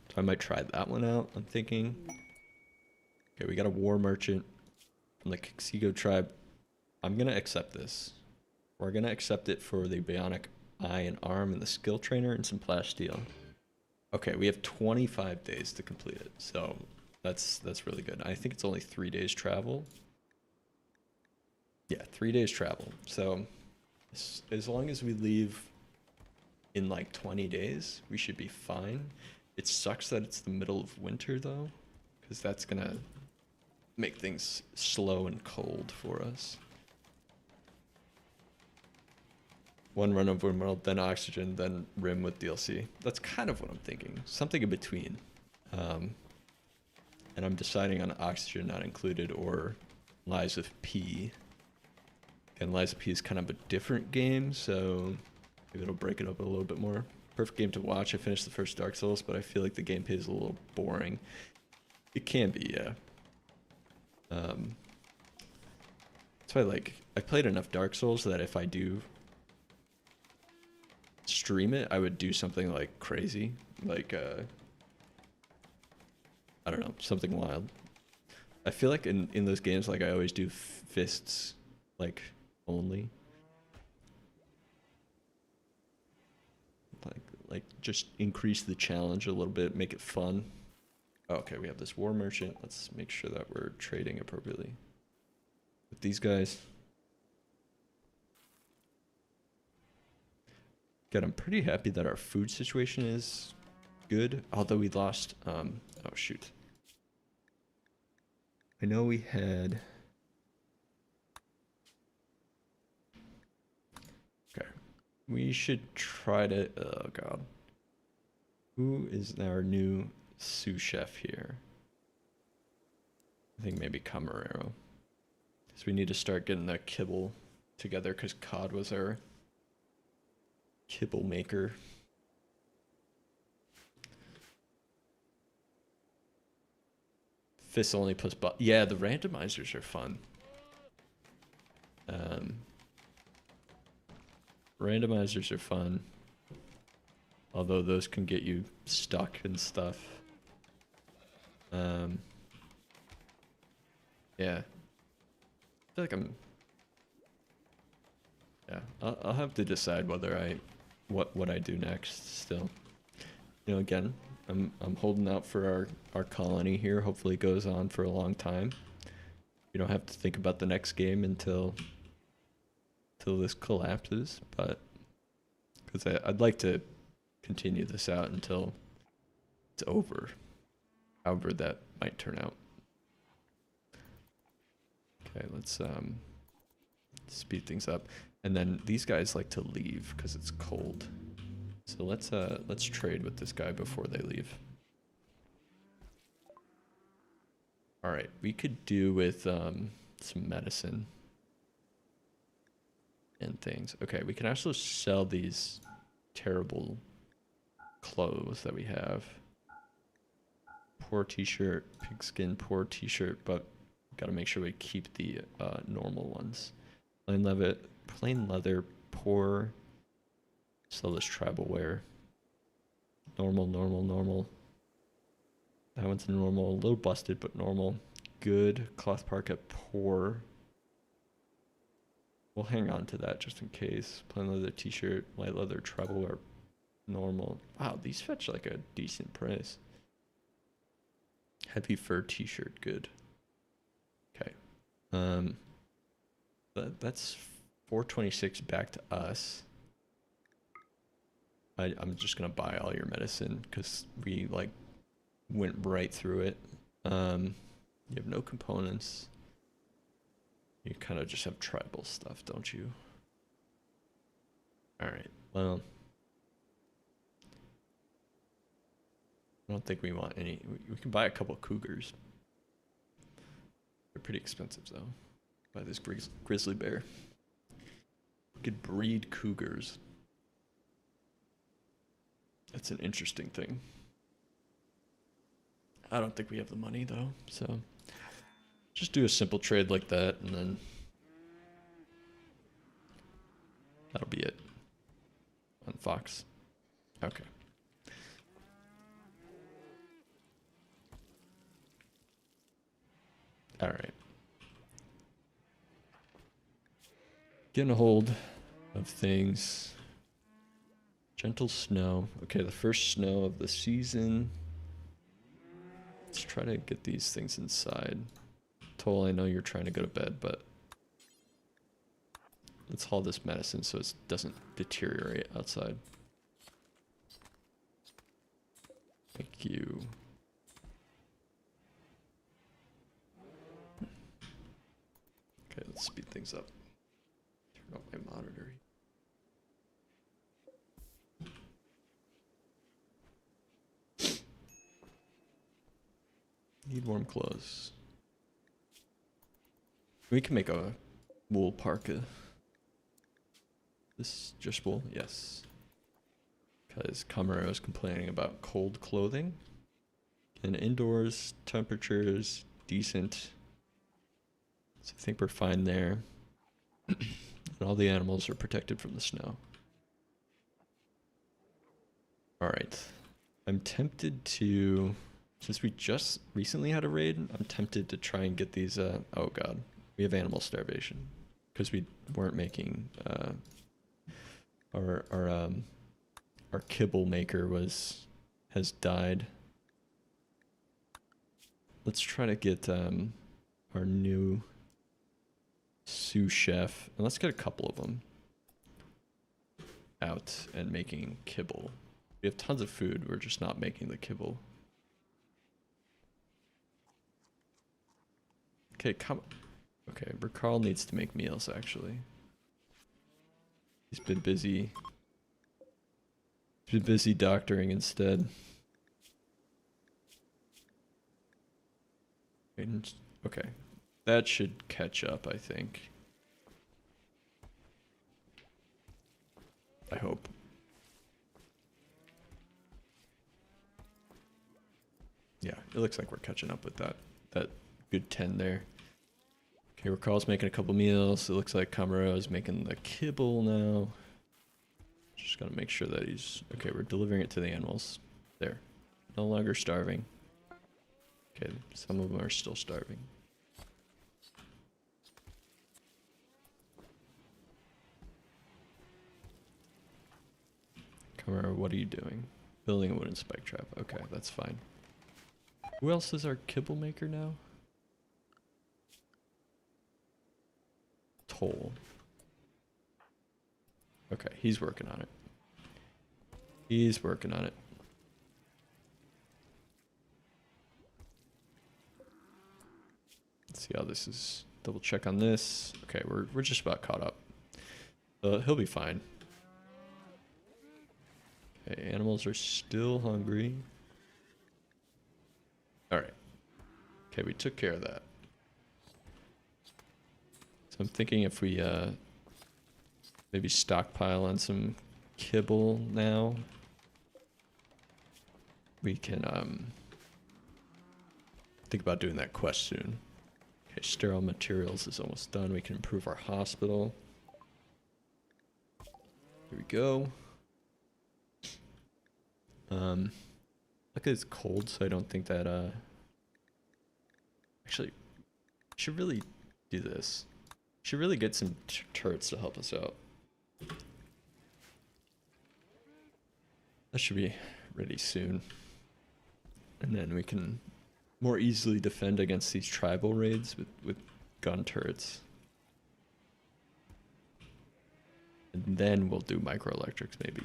[SPEAKER 1] so I might try that one out. I'm thinking. Okay, we got a war merchant from the Kixigo tribe. I'm gonna accept this. We're gonna accept it for the bionic eye and arm and the skill trainer and some plasteel. Okay, we have 25 days to complete it, so that's really good. I think it's only 3 days travel. Yeah, 3 days travel. So as long as we leave in like 20 days, we should be fine. It sucks that it's the middle of winter though, because that's gonna make things slow and cold for us. One run of RimWorld, then Oxygen, then Rim with DLC. That's kind of what I'm thinking. Something in between. And I'm deciding on Oxygen not included or Lies of P. And Lies of P is kind of a different game, so maybe it'll break it up a little bit more. Perfect game to watch. I finished the first Dark Souls, but I feel like the gameplay is a little boring. It can be, yeah. It's why, like, I played enough Dark Souls that if I do stream it, I would do something like crazy, like I don't know, something wild. I feel like in those games, like I always do fists, like only, like just increase the challenge a little bit, make it fun. Oh, okay, we have this war merchant. Let's make sure that we're trading appropriately with these guys. Good, I'm pretty happy that our food situation is good, although we lost, oh shoot. I know we had, okay, we should try to, oh god. Who is our new sous chef here? I think maybe Camarero. Because we need to start getting that kibble together, because Cod was our kibble maker. Fist only plus yeah, the randomizers are fun. Randomizers are fun. Although those can get you stuck and stuff. Yeah. I feel like I'm... Yeah, I'll have to decide whether what I do next still. You know, again, I'm holding out for our colony here. Hopefully it goes on for a long time. We don't have to think about the next game until this collapses, but because I'd like to continue this out until it's over, however that might turn out. Okay, let's speed things up, and then these guys like to leave because it's cold, so let's trade with this guy before they leave. All right, we could do with some medicine and things. Okay, we can also sell these terrible clothes that we have. Poor t-shirt, pigskin, poor t-shirt, but gotta make sure we keep the normal ones. Plain leather, poor. Sell this tribal wear. Normal. That one's normal, a little busted, but normal. Good. Cloth parka, poor. We'll hang on to that just in case. Plain leather t-shirt, light leather tribal wear, normal. Wow, these fetch like a decent price. Heavy fur t-shirt, good. Okay. That's 426 back to us. I'm just gonna buy all your medicine because we like went right through it. You have no components. You kind of just have tribal stuff, don't you? All right. Well, I don't think we want any. We can buy a couple cougars. They're pretty expensive though. Buy this grizzly bear. We could breed cougars. That's an interesting thing. I don't think we have the money though, so just do a simple trade like that and then that'll be it on Fox. Okay. All right. Getting a hold of things. Gentle snow. Okay, the first snow of the season. Let's try to get these things inside. Toll, I know you're trying to go to bed, but let's haul this medicine so it doesn't deteriorate outside. Thank you. Okay, let's speed things up. Turn off my monitor. Need warm clothes. We can make a wool parka. This just wool? Yes. Because Camarero is complaining about cold clothing. And indoors, temperatures decent. So I think we're fine there. And all the animals are protected from the snow. Alright. I'm tempted to, since we just recently had a raid, I'm tempted to try and get these, oh god. We have animal starvation. Because we weren't making, our kibble maker has died. Let's try to get, our new sous chef, and let's get a couple of them out and making kibble. We have tons of food, we're just not making the kibble. Okay, come. Okay, Carl needs to make meals actually. He's been busy. He's been busy doctoring instead. And, okay, that should catch up, I think. I hope. Yeah, it looks like we're catching up with that good 10 there. Okay, Rakarl's making a couple meals. It looks like Kamaro is making the kibble now. Just gotta make sure that he's... Okay, we're delivering it to the animals. There. No longer starving. Okay, some of them are still starving. Kamaro, what are you doing? Building a wooden spike trap. Okay, that's fine. Who else is our kibble maker now? Toll. Okay, he's working on it. He's working on it. Let's see how this is. Double check on this. Okay, we're just about caught up. He'll be fine. Okay, animals are still hungry. Alright. Okay, we took care of that. So I'm thinking if we maybe stockpile on some kibble now, we can think about doing that quest soon. Okay, sterile materials is almost done. We can improve our hospital. Here we go. Look, it's cold, so I don't think that actually, should really do this. Should really get some turrets to help us out. That should be ready soon. And then we can more easily defend against these tribal raids with gun turrets. And then we'll do microelectrics maybe.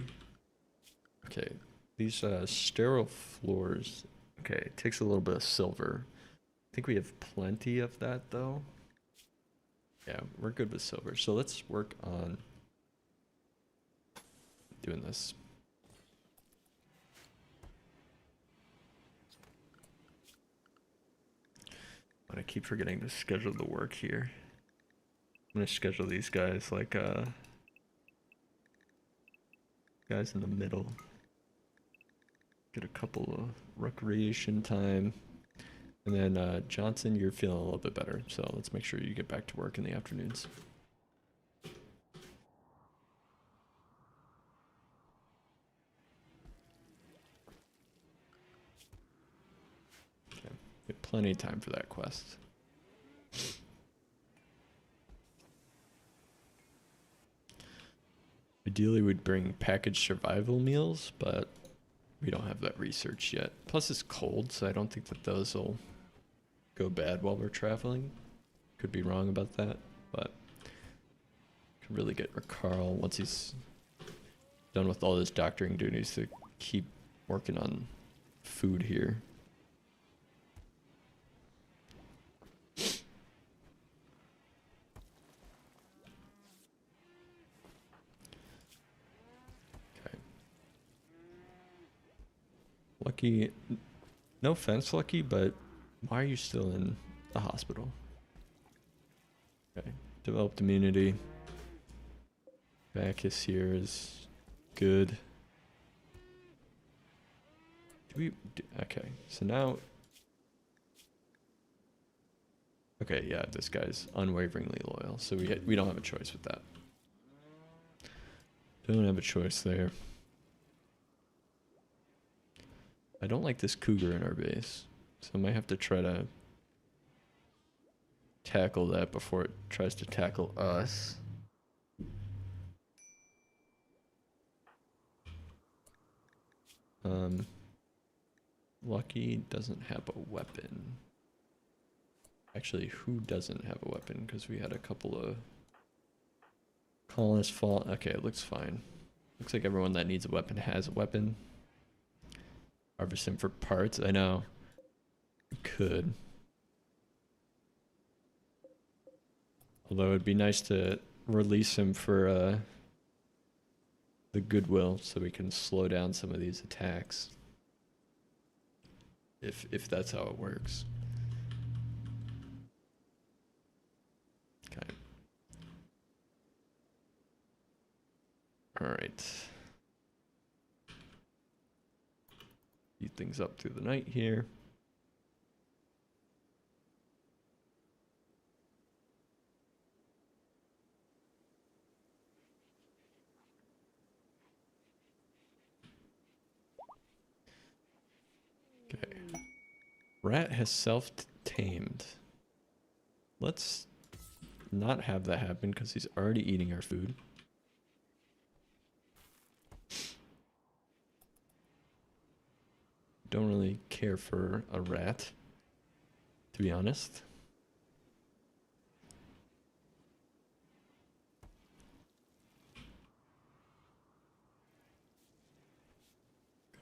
[SPEAKER 1] Okay, these sterile floors. Okay, it takes a little bit of silver. I think we have plenty of that though. Yeah, we're good with silver. So let's work on doing this. I keep forgetting to schedule the work here. I'm gonna schedule these guys like guys in the middle. Get a couple of recreation time. And then Johnson, you're feeling a little bit better, so let's make sure you get back to work in the afternoons. Okay, we have plenty of time for that quest. Ideally, we'd bring packaged survival meals, but we don't have that research yet. Plus, it's cold, so I don't think that those will go bad while we're traveling. Could be wrong about that, but can really get Carl once he's done with all his doctoring duties to keep working on food here. Okay. Lucky, no offense, Lucky, but why are you still in the hospital? Okay, developed immunity. Bacchus here is good. Okay, so now... Okay, yeah, this guy's unwaveringly loyal, so we don't have a choice with that. Don't have a choice there. I don't like this cougar in our base, so I might have to try to tackle that before it tries to tackle us. Lucky doesn't have a weapon. Actually, who doesn't have a weapon? Because we had a couple of colonists fall. Okay, it looks fine. Looks like everyone that needs a weapon has a weapon. Harvest him for parts. I know. We could. Although it'd be nice to release him for the goodwill so we can slow down some of these attacks. If that's how it works. Okay. Alright. Speed things up through the night here. Okay. Rat has self-tamed. Let's not have that happen because he's already eating our food. Don't really care for a rat, to be honest.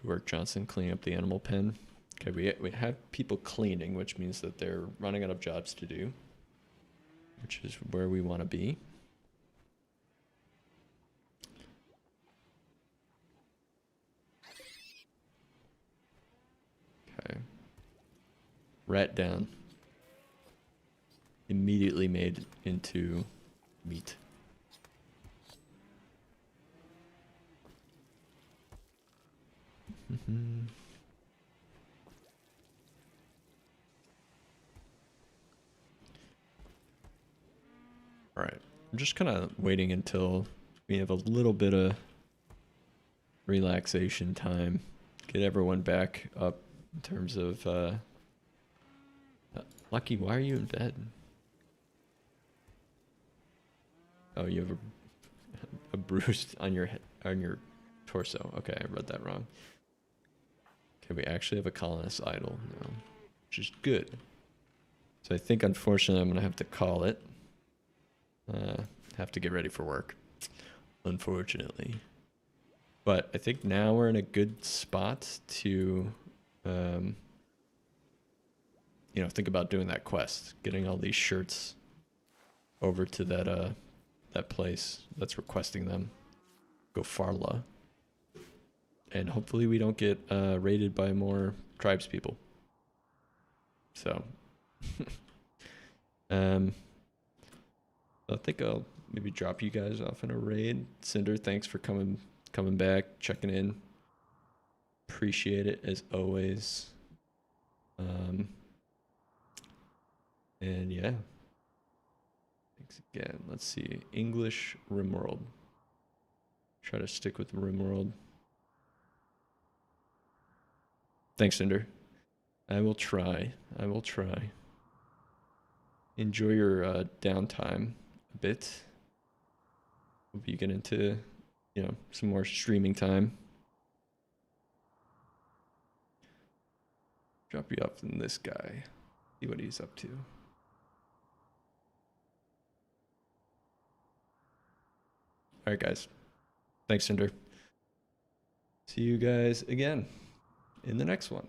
[SPEAKER 1] Good work, Johnson, cleaning up the animal pen. Okay, we have people cleaning, which means that they're running out of jobs to do, which is where we want to be. Okay. Rat down. Immediately made into meat. All right. I'm just kind of waiting until we have a little bit of relaxation time. Get everyone back up in terms of Lucky, why are you in bed? Oh, you have a bruise on your torso. Okay, I read that wrong. Okay, we actually have a colonist idle now, which is good. So I think unfortunately I'm gonna have to call it. Have to get ready for work, unfortunately. But I think now we're in a good spot to, you know, think about doing that quest, getting all these shirts over to that place that's requesting them. Go Farla. And hopefully we don't get raided by more tribes people. So, I think I'll maybe drop you guys off in a raid. Cinder, thanks for coming back, checking in. Appreciate it as always. And yeah. Thanks again. Let's see. English RimWorld. Try to stick with RimWorld. Thanks, Cinder. I will try. I will try. Enjoy your downtime a bit. Hope you get into, you know, some more streaming time. Drop you off in this guy. See what he's up to. All right, guys. Thanks, Cinder. See you guys again in the next one.